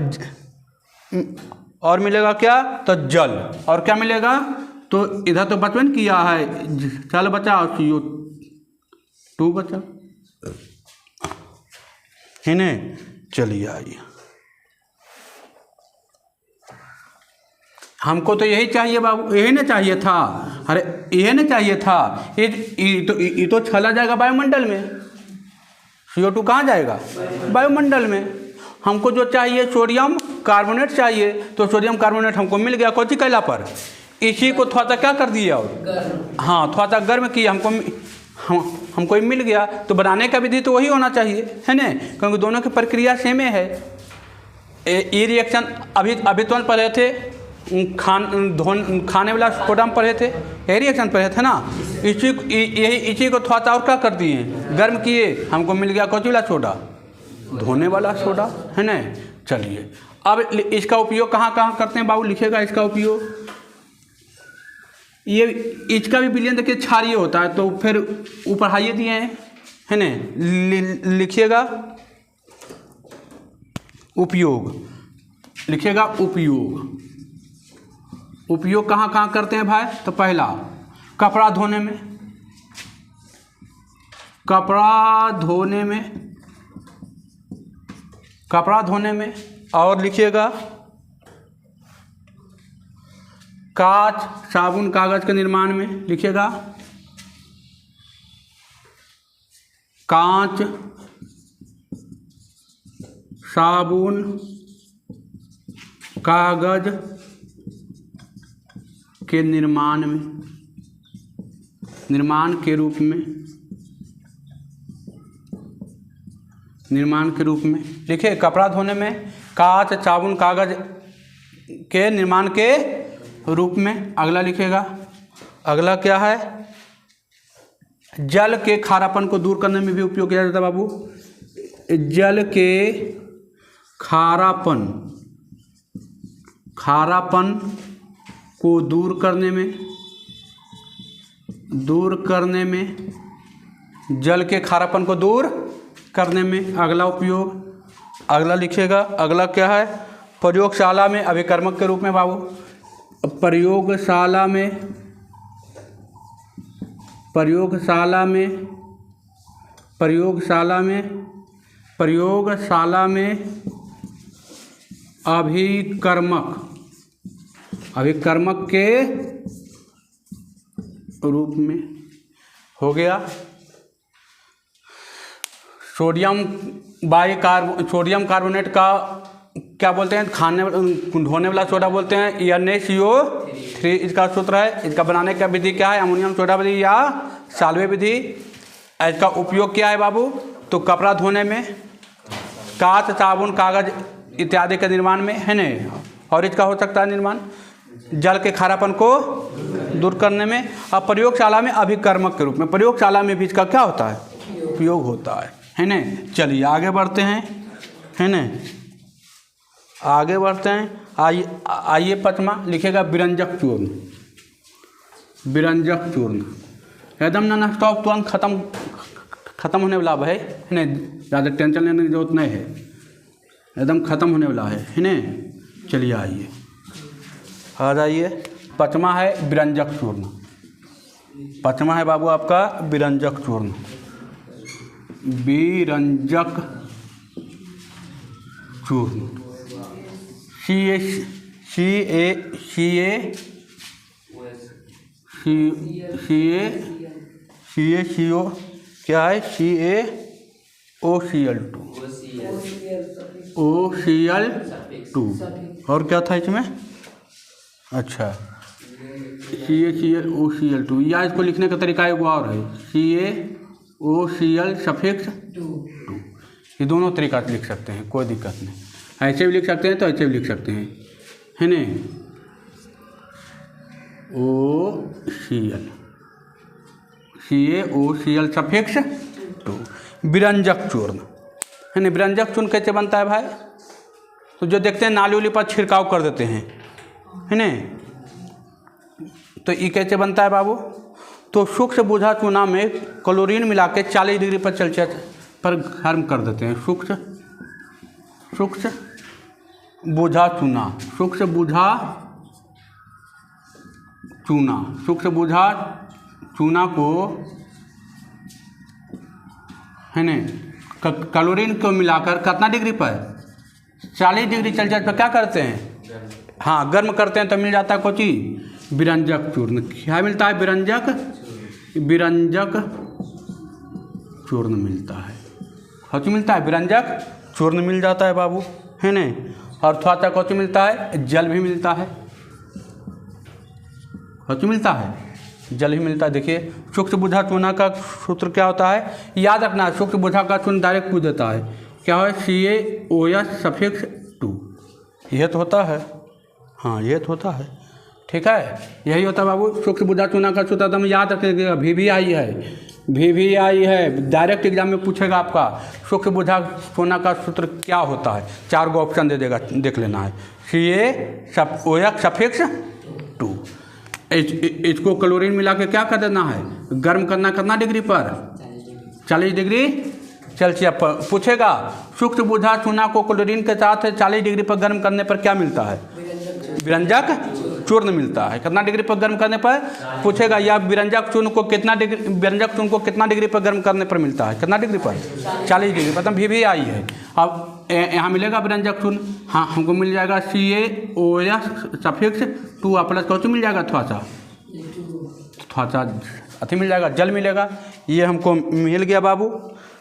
और मिलेगा क्या, तो जल, और क्या मिलेगा, तो इधर तो बचपन किया है, जल बचा और CO2 बचा, है ना। चलिए आइए, हमको तो यही चाहिए बाबू, यही ना चाहिए था, अरे यही ना चाहिए था। ये तो चला जाएगा वायुमंडल में, CO2 कहाँ जाएगा, वायुमंडल में। हमको जो चाहिए सोडियम कार्बोनेट चाहिए, तो सोडियम कार्बोनेट हमको मिल गया, कौची कैला पर, इसी को थोड़ा सा क्या कर दिया, और हाँ थोड़ा सा गर्म किया, हमको मिल गया। तो बनाने का विधि तो वही होना चाहिए, है ना, क्योंकि दोनों की प्रक्रिया सेम है। ये रिएक्शन अभी तो पढ़े थे, खाने वाला सोडा में पढ़े थे, यही रिएक्शन पढ़े थे ना। इसी को थोड़ा सा और क्या कर दिए, गर्म किए, हमको मिल गया कौची वाला सोडा, धोने वाला सोडा, है ना। चलिए अब इसका उपयोग कहाँ कहाँ करते हैं बाबू, लिखेगा इसका उपयोग। ये इसका भी विलयन देखिए क्षारीय होता है, तो फिर ऊपर हाइए दिए हैं, है ना। लिखिएगा उपयोग, लिखिएगा उपयोग। उपयोग कहाँ कहाँ करते हैं भाई, तो पहला कपड़ा धोने में, कपड़ा धोने में, कपड़ा धोने में। और लिखिएगा कांच साबुन कागज के निर्माण में, लिखिएगा कांच साबुन कागज के निर्माण में, निर्माण के रूप में, निर्माण के रूप में। लिखिए कपड़ा धोने में कांच साबुन कागज के निर्माण के रूप में। अगला लिखिएगा, अगला क्या है, जल के खारापन को दूर करने में भी उपयोग किया जाता है बाबू। जल के खारापन, खारापन को दूर करने में, दूर करने में, जल के खारापन को दूर करने में अगला उपयोग। अगला लिखिएगा, अगला क्या है, प्रयोगशाला में अभिकर्मक के रूप में बाबू। प्रयोगशाला में, प्रयोगशाला में, प्रयोगशाला में, प्रयोगशाला में अभिकर्मक, अभिकर्मक के रूप में हो गया। सोडियम सोडियम कार्बोनेट का क्या बोलते हैं, खाने धोने वाला सोडा बोलते हैं, NaCO3 इसका सूत्र है। इसका बनाने का विधि क्या है, अमोनियम सोडा विधि या साल्वे विधि। इसका उपयोग क्या है बाबू, तो कपड़ा धोने में, कांच साबुन कागज इत्यादि के निर्माण में, है न। और इसका हो सकता है निर्माण जल के खारापन को दूर करने में। और प्रयोगशाला में अभिकर्मक के रूप में, प्रयोगशाला में भी इसका क्या होता है, उपयोग होता है न। चलिए आगे बढ़ते हैं, है न, आगे बढ़ते हैं। आइए पचमा, लिखेगा विरंजक चूर्ण, विरंजक चूर्ण। एकदम ना स्टॉप, तुरंत खत्म होने वाला है न, ज़्यादा टेंशन लेने की जरूरत नहीं है, एकदम खत्म होने वाला है न। चलिए आइए, आ जाइए। पचमा है विरंजक चूर्ण, पचमा है बाबू आपका विरंजक चूर्ण, विरंजक चूर्ण। CaCO क्या है, OCl2 और क्या था इसमें, अच्छा CaCl2। या इसको लिखने का तरीका एक और है, CaOCl सफिक्स 2। ये दोनों तरीका से लिख सकते हैं, कोई दिक्कत नहीं। ऐसे भी लिख सकते हैं तो ऐसे भी लिख सकते हैं, है न। OCl, CaOCl सफिक्स 2, विरंजक चूर्ण, है न। विरंजक चूर्ण कैसे बनता है भाई, तो जो देखते हैं नाली उली पर छिड़काव कर देते हैं, है न। तो ये कैसे बनता है बाबू, तो सूक्ष्म बुझा चूना में क्लोरीन मिला के 40 डिग्री पर सेल्सियस पर गर्म कर देते हैं। सूक्ष्म बुझा चूना, सूक्ष्म बुझा चूना, सूक्ष्म बुझा चूना को, है न, क्लोरीन को मिलाकर कितना डिग्री पर, 40 डिग्री सेल्सियस पर क्या करते हैं, हाँ गर्म करते हैं, तो मिल जाता है कोई चीज़, विरंजक चूर्ण। क्या मिलता है, विरंजक चूर्ण मिलता है। कौन मिलता है, विरंजक चूर्ण मिल जाता है बाबू, है न। और थोड़ा सा कौन मिलता है, जल भी मिलता है। कौन मिलता है, जल ही मिलता है। देखिए सूक्ष्म बुझा चूना का सूत्र क्या होता है, याद रखना, सूक्ष्म बुझा का चूर्ण डायरेक्ट पूछ देता है, क्या है, CaOS सफिक्स 2। यह तो होता है, हाँ ये तो होता है, ठीक है, यही होता है बाबू। सूक्ष्म बुझा चूना का सूत्र एकदम याद रखिएगा, VBI है, VVI है, डायरेक्ट एग्जाम में पूछेगा आपका सूक्ष्म बुझा सोना का सूत्र क्या होता है, 4 गो ऑप्शन दे देगा, देख लेना है। CaOH suffix 2। इसको क्लोरीन मिला के क्या कर देना है, गर्म करना कितना डिग्री पर, 40 डिग्री सेल्सियस पर। पूछेगा सूक्ष्म बुझा चूना को क्लोरीन के साथ 40 डिग्री पर गर्म करने पर क्या मिलता है, विरंजक चूर्ण मिलता है। कितना डिग्री पर गर्म करने पर पूछेगा, या विरंजक चूर्ण को कितना डिग्री पर गर्म करने पर मिलता है, कितना डिग्री पर, 40 डिग्री पर। मतलब VVI है। अब यहाँ मिलेगा विरंजक चूर्ण, हाँ हमको मिल जाएगा CaOH सफिक्स 2 प्लस कौन मिल जाएगा, थोड़ा सा अति मिल जाएगा, जल मिलेगा। ये हमको मिल गया बाबू।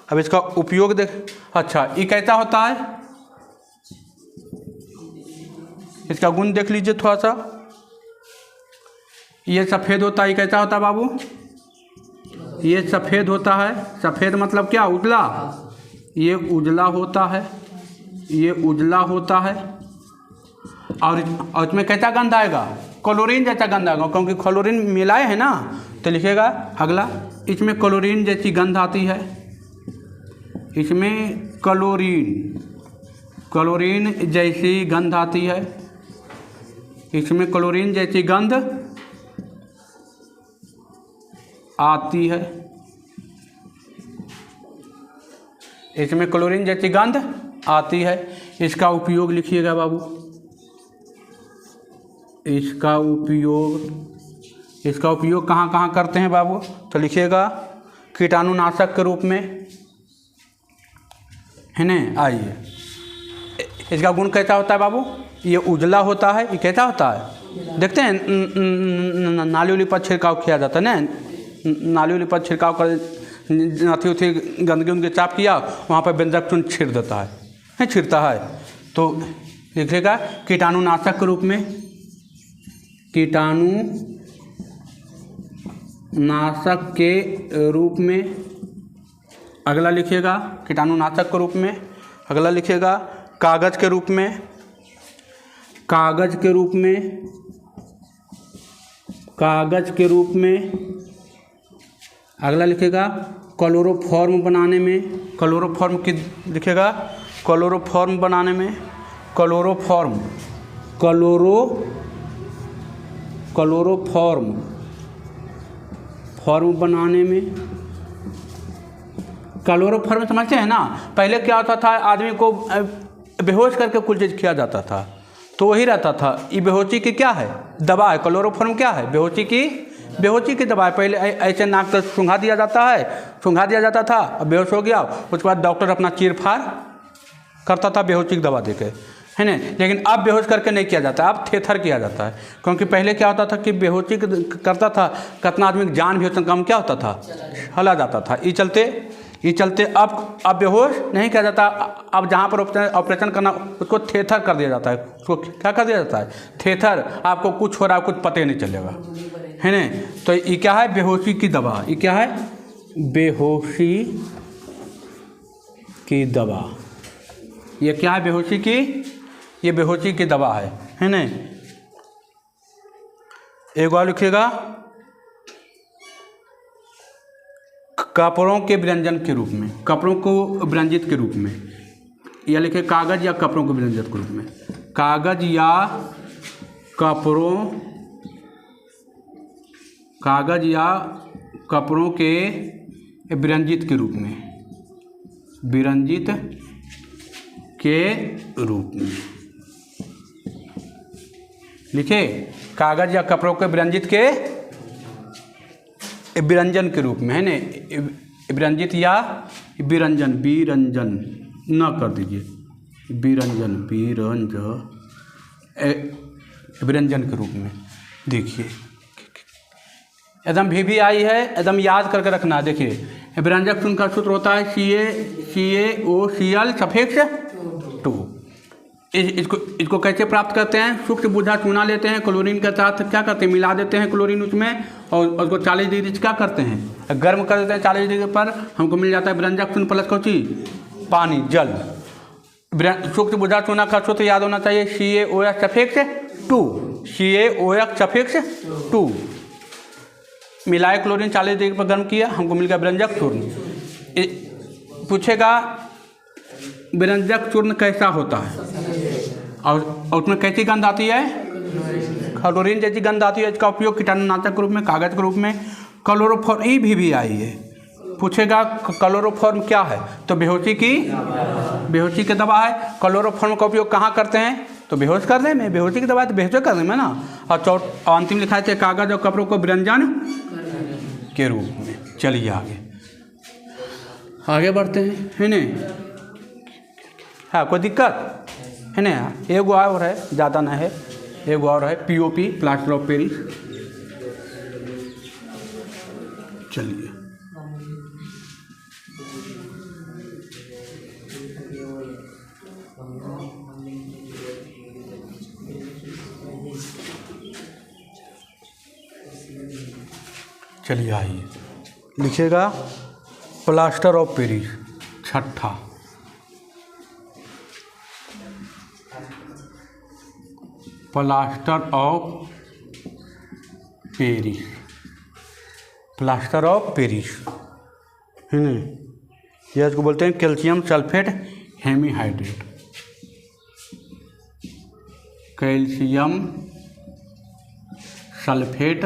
अब इसका उपयोग देख। अच्छा ये कैसा होता है, इसका गुण देख लीजिए थोड़ा सा। ये सफ़ेद होता है, ये कैसा होता है बाबू, ये सफ़ेद होता है। सफ़ेद मतलब क्या, उजला। ये उजला होता है, ये उजला होता है। और इसमें कैसा गंध आएगा, क्लोरीन जैसा गंध आएगा, क्योंकि क्लोरीन मिलाए है ना। तो लिखेगा अगला, इसमें क्लोरीन जैसी गंध आती है, इसमें क्लोरीन जैसी गंध आती है, इसमें क्लोरीन जैसी गंध आती है, इसमें क्लोरीन जैसी गंध आती है। इसका उपयोग लिखिएगा बाबू, इसका उपयोग कहाँ कहाँ करते हैं बाबू, तो लिखिएगा कीटाणुनाशक के रूप में है ना। आइए, इसका गुण कैसा होता है बाबू, ये उजला होता है। ये कैसा होता है, देखते हैं नाली उली पर छिड़काव किया जाता है ना, नाली उली पर छिड़काव कर अथी गंदगी साफ किया, वहाँ पर व्यंजक चूर्ण छिड़ देता है, छिड़ता है। तो लिखेगा कीटाणुनाशक के रूप में, कीटाणुनाशक के रूप में। अगला लिखिएगा कीटाणुनाशक के रूप में। अगला लिखिएगा कागज़ के रूप में, कागज़ के रूप में, कागज़ के रूप में। अगला लिखेगा क्लोरोफॉर्म बनाने में, क्लोरोफॉर्म की लिखेगा, क्लोरोफॉर्म बनाने में, क्लोरोफॉर्म बनाने में। क्लोरोफॉर्म समझते हैं ना, पहले क्या होता था, आदमी को बेहोश करके कुछ चीज़ किया जाता था, तो वही रहता था। ये बेहोशी की क्या है, दवा है। क्लोरोफॉर्म क्या है, बेहोशी की दवा है। पहले ऐसे नाक तक सूंघा दिया जाता था, अब बेहोश हो गया, उसके बाद डॉक्टर अपना चीर-फाड़ करता था बेहोशी की दवा देके, है ना। लेकिन अब बेहोश करके नहीं किया जाता, अब थेथर किया जाता है। क्योंकि पहले क्या होता था कि बेहोशी करता था, कितना आदमी की जान भी उतना कम क्या होता था, हला जाता था। ये चलते अब बेहोश नहीं किया जाता। अब जहाँ पर ऑपरेशन करना, उसको थेथर कर दिया जाता है। उसको क्या कर दिया जाता है, थेथर। आपको कुछ हो रहा है, कुछ पता ही नहीं चलेगा, है ना। तो ये क्या है, बेहोशी की दवा। ये क्या है, बेहोशी की दवा। ये क्या है, बेहोशी की, ये बेहोशी की दवा है ना। एक बार लिखिएगा कपड़ों के व्यंजन के रूप में, कपड़ों को व्यंजित के रूप में। या लिखे कागज़ या कपड़ों के व्यंजित के रूप में, कागज़ या कपड़ों के व्यंजित के रूप में, व्यंजित के रूप में लिखे, कागज़ या कपड़ों के व्यंजित के व्यंजन के रूप में, है ना। व्यंजित या विरंजन न कर दीजिए, व्यंजन के रूप में। देखिए एकदम VVI है, एकदम याद करके रखना। देखिए व्यंजक चूर्ण का सूत्र होता है CaOCl सफिक्स 2। इसको कैसे प्राप्त करते हैं, सूक्ष्म बुझा चूना लेते हैं, क्लोरीन के साथ क्या करते हैं, मिला देते हैं क्लोरीन उसमें, और उसको 40 डिग्री से क्या करते हैं, गर्म कर देते हैं। 40 डिग्री पर हमको मिल जाता है व्यंजक चूर्ण प्लस कौन सी, पानी, जल। सूक्ष्म बुझा चूना का सूत्र याद होना चाहिए, CaOH सफिक्स 2, CaOH सफिक्स 2। मिलाए क्लोरीन 40 डिग्री पर गर्म किया, हमको मिल गया विरंजक चूर्ण। पूछेगा विरंजक चूर्ण कैसा होता है और उसमें कैसी गंध आती है, क्लोरीन जैसी गंध आती है। इसका उपयोग कीटाणुनाशक के रूप में, कागज के रूप में, क्लोरोफॉर्म भी आई है। पूछेगा क्लोरोफॉर्म क्या है, तो बेहोशी की दवा है। क्लोरोफॉर्म का उपयोग कहाँ करते हैं, तो बेहोश करने में, बेहोशी की दवा है तो बेहोश करने में ना। और अंतिम लिखा है कागज और कपड़ों को विरंजन के रूप में। चलिए आगे बढ़ते हैं, है नहीं। हाँ, कोई दिक्कत है नहीं। एक और है, ज़्यादा ना है, एक और है पीओपी, प्लास्टर ऑफ पेरिस। चलिए आइए, लिखिएगा प्लास्टर ऑफ पेरिस। छठा, plaster of Paris, plaster of Paris है ना। यह इसको बोलते हैं calcium sulphate hemihydrate, calcium sulphate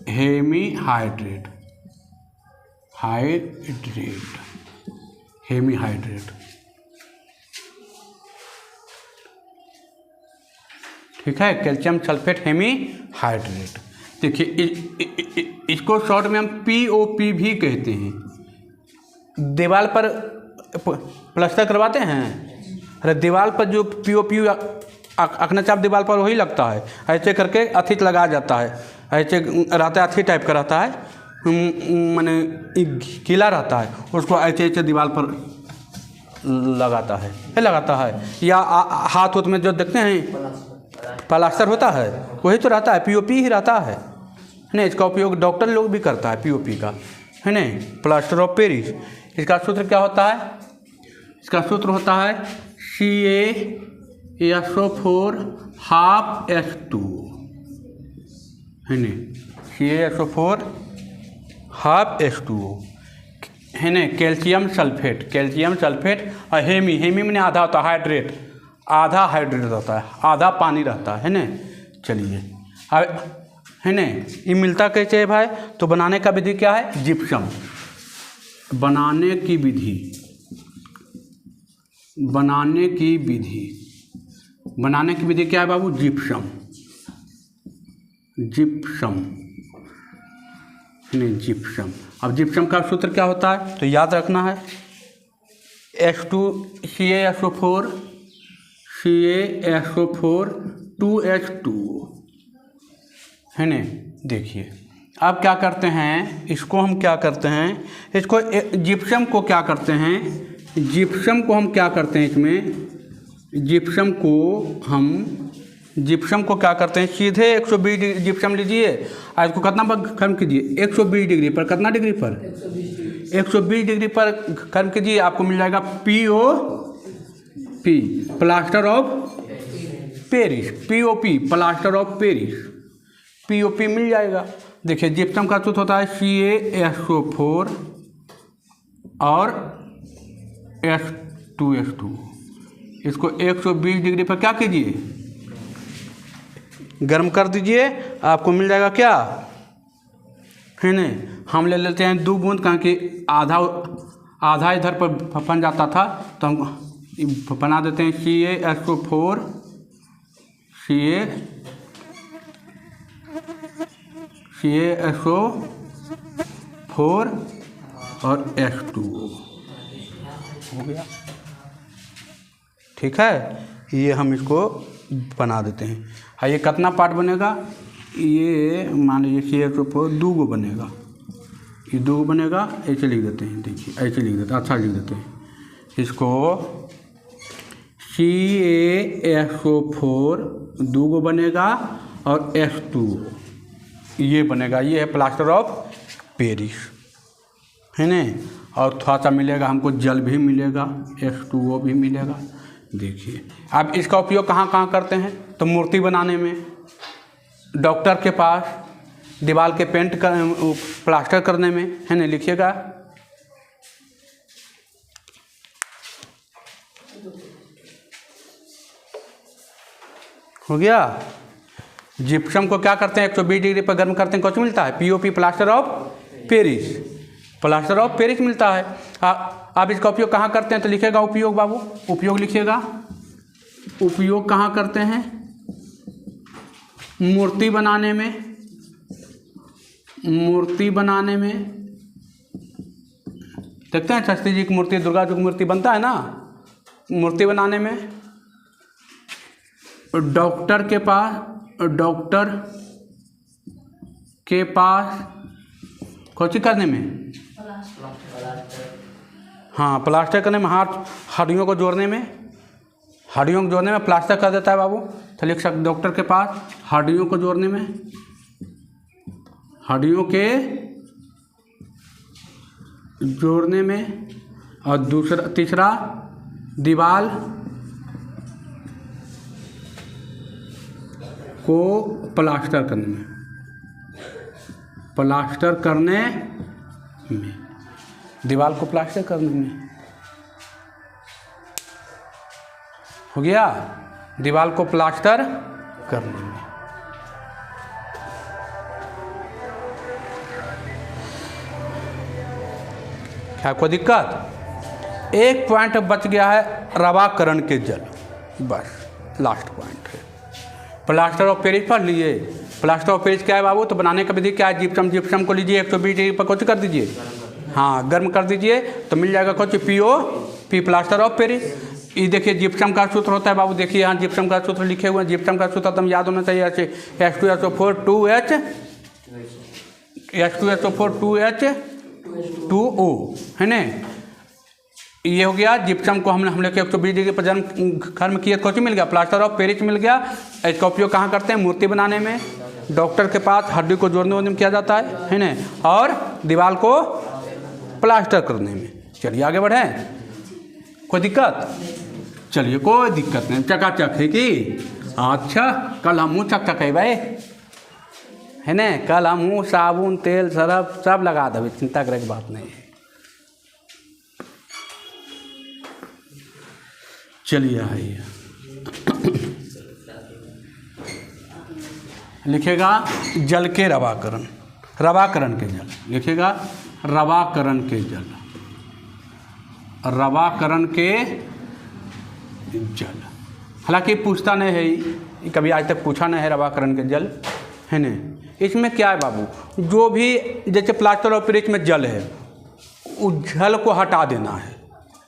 hemihydrate, hemihydrate. ठीक है, कैल्शियम सल्फेट हेमीहाइड्रेट। देखिए इसको शॉर्ट में हम पीओपी भी कहते हैं। दीवार पर प्लास्टर करवाते हैं, अरे दीवार पर जो पीओपी अखना चाप दीवार पर वही लगता है, ऐसे करके अथित लगाया जाता है, ऐसे रहता है, अथी टाइप का रहता है, माने गीला रहता है, उसको ऐसे ऐसे दीवार पर लगाता है। या हाथ में जो देखते हैं प्लास्टर होता है, वही तो रहता है, पीओपी ही रहता है ना। इसका उपयोग डॉक्टर लोग भी करता है पीओपी का, है ना। प्लास्टर ऑफ पेरिस, इसका सूत्र क्या होता है, इसका सूत्र होता है CaSO4 हाफ H2, है ना। CaSO4 हाफ H2O, है ना। कैल्शियम सल्फेट और हेमी में आधा होता है, हाइड्रेट, आधा हाइड्रेट रहता है, आधा पानी रहता है ना। चलिए अब, है ना, ये मिलता कैसे है भाई, तो बनाने का विधि क्या है, जिप्सम। बनाने की विधि क्या है बाबू, जिप्सम। अब जिप्सम का सूत्र क्या होता है, तो याद रखना है CaSO4 2H2O, है ना। देखिए अब क्या करते हैं, इसको हम क्या करते हैं, इसको जिप्सम को क्या करते हैं, इसमें जिप्सम को क्या करते हैं, सीधे 120 डिग्री जिप्सम लीजिए और इसको कितना पर गर्म कीजिए, 120 डिग्री पर, कितना डिग्री पर, 120 डिग्री पर गर्म कीजिए, आपको मिल जाएगा POP, plaster of Paris, POP, plaster of Paris, POP मिल जाएगा। देखिए जिप्सम का सूत्र होता है CaSO4 और H2SO2। इसको 120 डिग्री पर क्या कीजिए, गर्म कर दीजिए, आपको मिल जाएगा क्या, है ना। हम ले लेते हैं 2 बूंद, कारण कि आधा इधर पर बन जाता था, तो हम बना देते हैं CaSO4 और H2O हो गया। ठीक है, ये हम इसको बना देते हैं। हाँ, ये कितना पार्ट बनेगा, ये मान लीजिए CaSO4 2 गो बनेगा, ये 2 गो बनेगा, ऐसे लिख देते हैं। देखिए ऐसे लिख देते हैं, अच्छा लिख देते हैं इसको, CaSO4 2 गो बनेगा और H2O ये बनेगा, ये है प्लास्टर ऑफ पेरिस, है ना। और थोड़ा सा मिलेगा हमको जल भी मिलेगा, H2O भी मिलेगा। देखिए अब इसका उपयोग कहाँ करते हैं, तो मूर्ति बनाने में, डॉक्टर के पास दीवार के पेंट कर प्लास्टर करने में, है ना, लिखिएगा। हो गया। जिप्सम को क्या करते हैं, 120 डिग्री पर गर्म करते हैं, कौन सा मिलता है, POP, plaster of Paris, plaster of Paris मिलता है। आप इसका उपयोग कहाँ करते हैं, तो लिखिएगा उपयोग बाबू, उपयोग लिखिएगा। उपयोग कहाँ करते हैं, मूर्ति बनाने में, मूर्ति बनाने में। देखते हैं सरस्वती जी की मूर्ति, दुर्गा जी की मूर्ति बनता है ना, मूर्ति बनाने में। डॉक्टर के पास कौन सी करने में, हाँ, प्लास्टर करने में, हड्डियों को जोड़ने में, हड्डियों को जोड़ने में प्लास्टर कर देता है बाबू। तो लिख सकते डॉक्टर के पास हड्डियों को जोड़ने में, हड्डियों के जोड़ने में। और तीसरा दीवार को प्लास्टर करने में, प्लास्टर करने में, दीवार को प्लास्टर करने में। हो गया, दीवार को प्लास्टर करने में। क्या कोई दिक्कत, एक पॉइंट बच गया है, रवाकरण के जल, बस लास्ट पॉइंट है। प्लास्टर ऑफ पेरिस पढ़ लीजिए। प्लास्टर ऑफ पेरिस क्या है बाबू, तो बनाने का विधि क्या है, जिप्सम, जिप्सम को लीजिए 120 डिग्री पर कुछ कर दीजिए, हाँ, गर्म कर दीजिए, तो मिल जाएगा कुछ पी प्लास्टर ऑफ पेरिस। ये देखिए जिप्सम का सूत्र होता है बाबू, देखिए यहाँ जिप्सम का सूत्र लिखे हुए हैं। जिप्सम का सूत्र तुम याद होना चाहिए, H2SO4 2H2O, है ना। ये हो गया जिप्सम को हम लोग 120 डिग्री पर गर्म किए, कौन सी मिल गया, प्लास्टर ऑफ पेरिस मिल गया। इसका उपयोग कहाँ करते हैं, मूर्ति बनाने में, डॉक्टर के पास हड्डी को जोड़ने में किया जाता है ना, और दीवार को प्लास्टर करने में। चलिए आगे बढ़ें, कोई दिक्कत, चलिए कोई दिक्कत नहीं, चकाचक है कि अच्छा। कल हम चक है भाई, है ना, कल हम साबुन, तेल, सरफ सब लगा देवे, चिंता करे की बात नहीं है। चलिए आइए, लिखेगा जल के रवाकरण, रवाकरण के जल, लिखेगा रवाकरण के जल, रवाकरण के जल। हालांकि पूछता नहीं है, कभी आज तक पूछा नहीं है रवाकरण के जल, है ना। इसमें क्या है बाबू, जो भी जैसे प्लास्टर ऑफ पेरिस में जल है, उस जल को हटा देना है,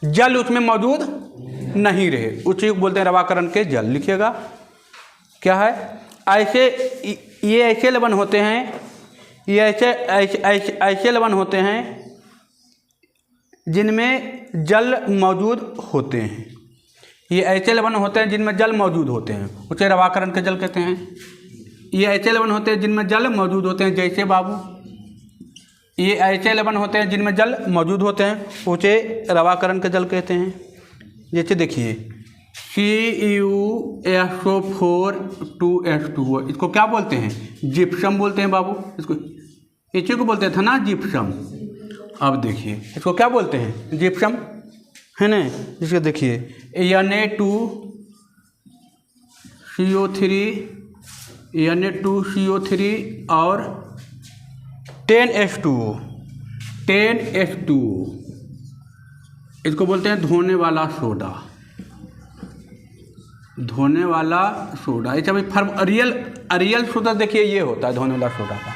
जल उसमें मौजूद नहीं रहे, उसी को बोलते हैं रवाकरण के जल। लिखिएगा क्या है, ऐसे ये ऐसे लवण होते हैं, ये ऐसे लवण होते हैं जिनमें जल मौजूद होते हैं। ये ऐसे लवण होते हैं जिनमें जल मौजूद होते हैं, उसे रवाकरण के जल कहते हैं। ये ऐसे लवण होते हैं जिनमें जल मौजूद होते हैं, जैसे बाबू ये ऐसे लवण होते हैं जिनमें जल मौजूद होते हैं, उसे रवाकरण के जल कहते हैं। जैसे देखिए CuSO4 2H2O, इसको क्या बोलते हैं, जिप्सम बोलते हैं बाबू, इसको इसी को बोलते थे ना, जिप्सम। अब देखिए इसको क्या बोलते हैं, जिप्सम, है ना। जिसको देखिए Na2CO3 और 10H2O, इसको बोलते हैं धोने वाला सोडा, धोने वाला सोडा। अच्छा भाई, अरियल सोडा देखिए ये होता है धोने वाला सोडा का।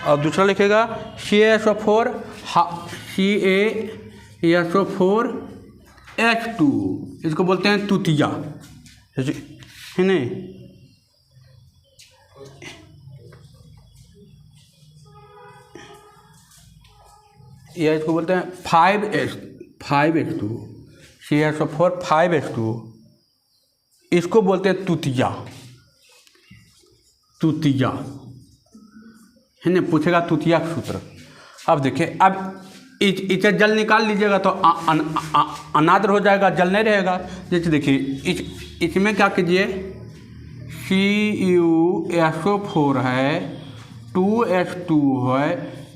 और दूसरा लिखेगा CaSO4H2, इसको बोलते हैं तुतिया, है ना। या इसको बोलते हैं 5H2, CaSO4 5H2, इसको बोलते हैं तुतिया, है ना। पूछेगा तुतिया का सूत्र। अब देखिए, अब इसे जल निकाल लीजिएगा तो अनाद्र हो जाएगा, जल नहीं रहेगा। जैसे देखिए इसमें क्या कीजिए, CuSO4 है 2H2 है,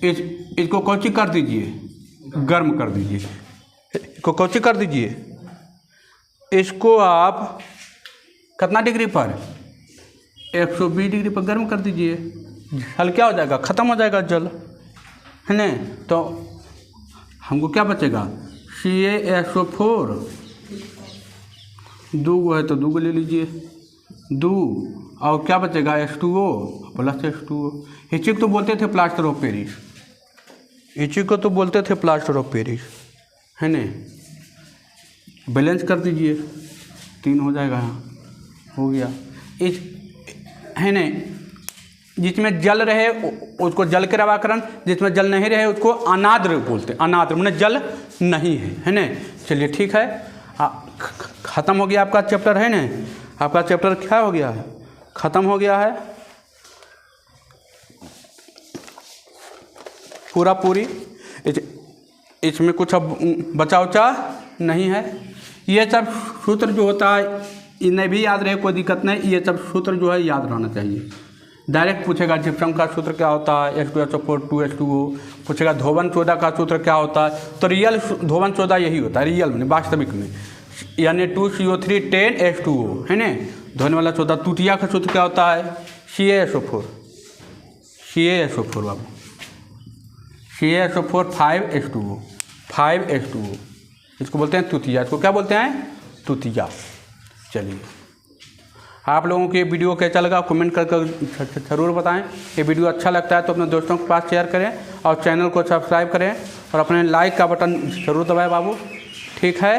इसको कौची कर दीजिए, गर्म कर दीजिए, इसको कौची कर दीजिए, इसको आप कितना डिग्री पर, 120 डिग्री पर गर्म कर दीजिए। जल क्या हो जाएगा, ख़त्म हो जाएगा जल, है ना। तो हमको क्या बचेगा, CaSO4, 2 है तो 2 ले लीजिए, 2 और क्या बचेगा, H2O प्लस H2O। इसी को तो बोलते थे प्लास्टर ऑफ पेरिस, इसी को तो बोलते थे प्लास्टर ऑफ पेरिस, है ना। बैलेंस कर दीजिए, 3 हो जाएगा, यहाँ हो गया। इस है ना, जिसमें जल रहे उसको जल के रवाकरण, जिसमें जल नहीं रहे उसको अनाद्र बोलते, अनाद्र माने जल नहीं है ना। चलिए ठीक है, ख़त्म हो गया आपका चैप्टर, है ना। आपका चैप्टर क्या हो गया है, ख़त्म हो गया है पूरा पूरी। इसमें कुछ अब बचा उचा नहीं है। ये सब सूत्र जो होता है इन्हें भी याद रहे, कोई दिक्कत नहीं। ये सब सूत्र जो है याद रहना चाहिए। डायरेक्ट पूछेगा जिप्सम का सूत्र क्या होता है, H2SO4 2H2O, पूछेगा धोवन चौदह का सूत्र क्या होता है, तो रियल धोवन चौदह यही होता है, रियल में वास्तविक में, यानी 2CO3 10H2O, है ना। धोने वाला चौदह। तुतिया का सूत्र क्या होता है, CaSO4, CaSO4 बाबू, CaSO4 5H2O, 5H2O, इसको बोलते हैं तुतिया। इसको क्या बोलते हैं, तुतिया। चलिए, आप लोगों को ये वीडियो कैसा लगा कमेंट कर ज़रूर बताएं। ये वीडियो अच्छा लगता है तो अपने दोस्तों के पास शेयर करें और चैनल को सब्सक्राइब करें और अपने लाइक का बटन ज़रूर दबाएं बाबू। ठीक है,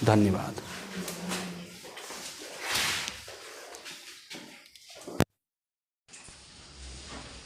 धन्यवाद।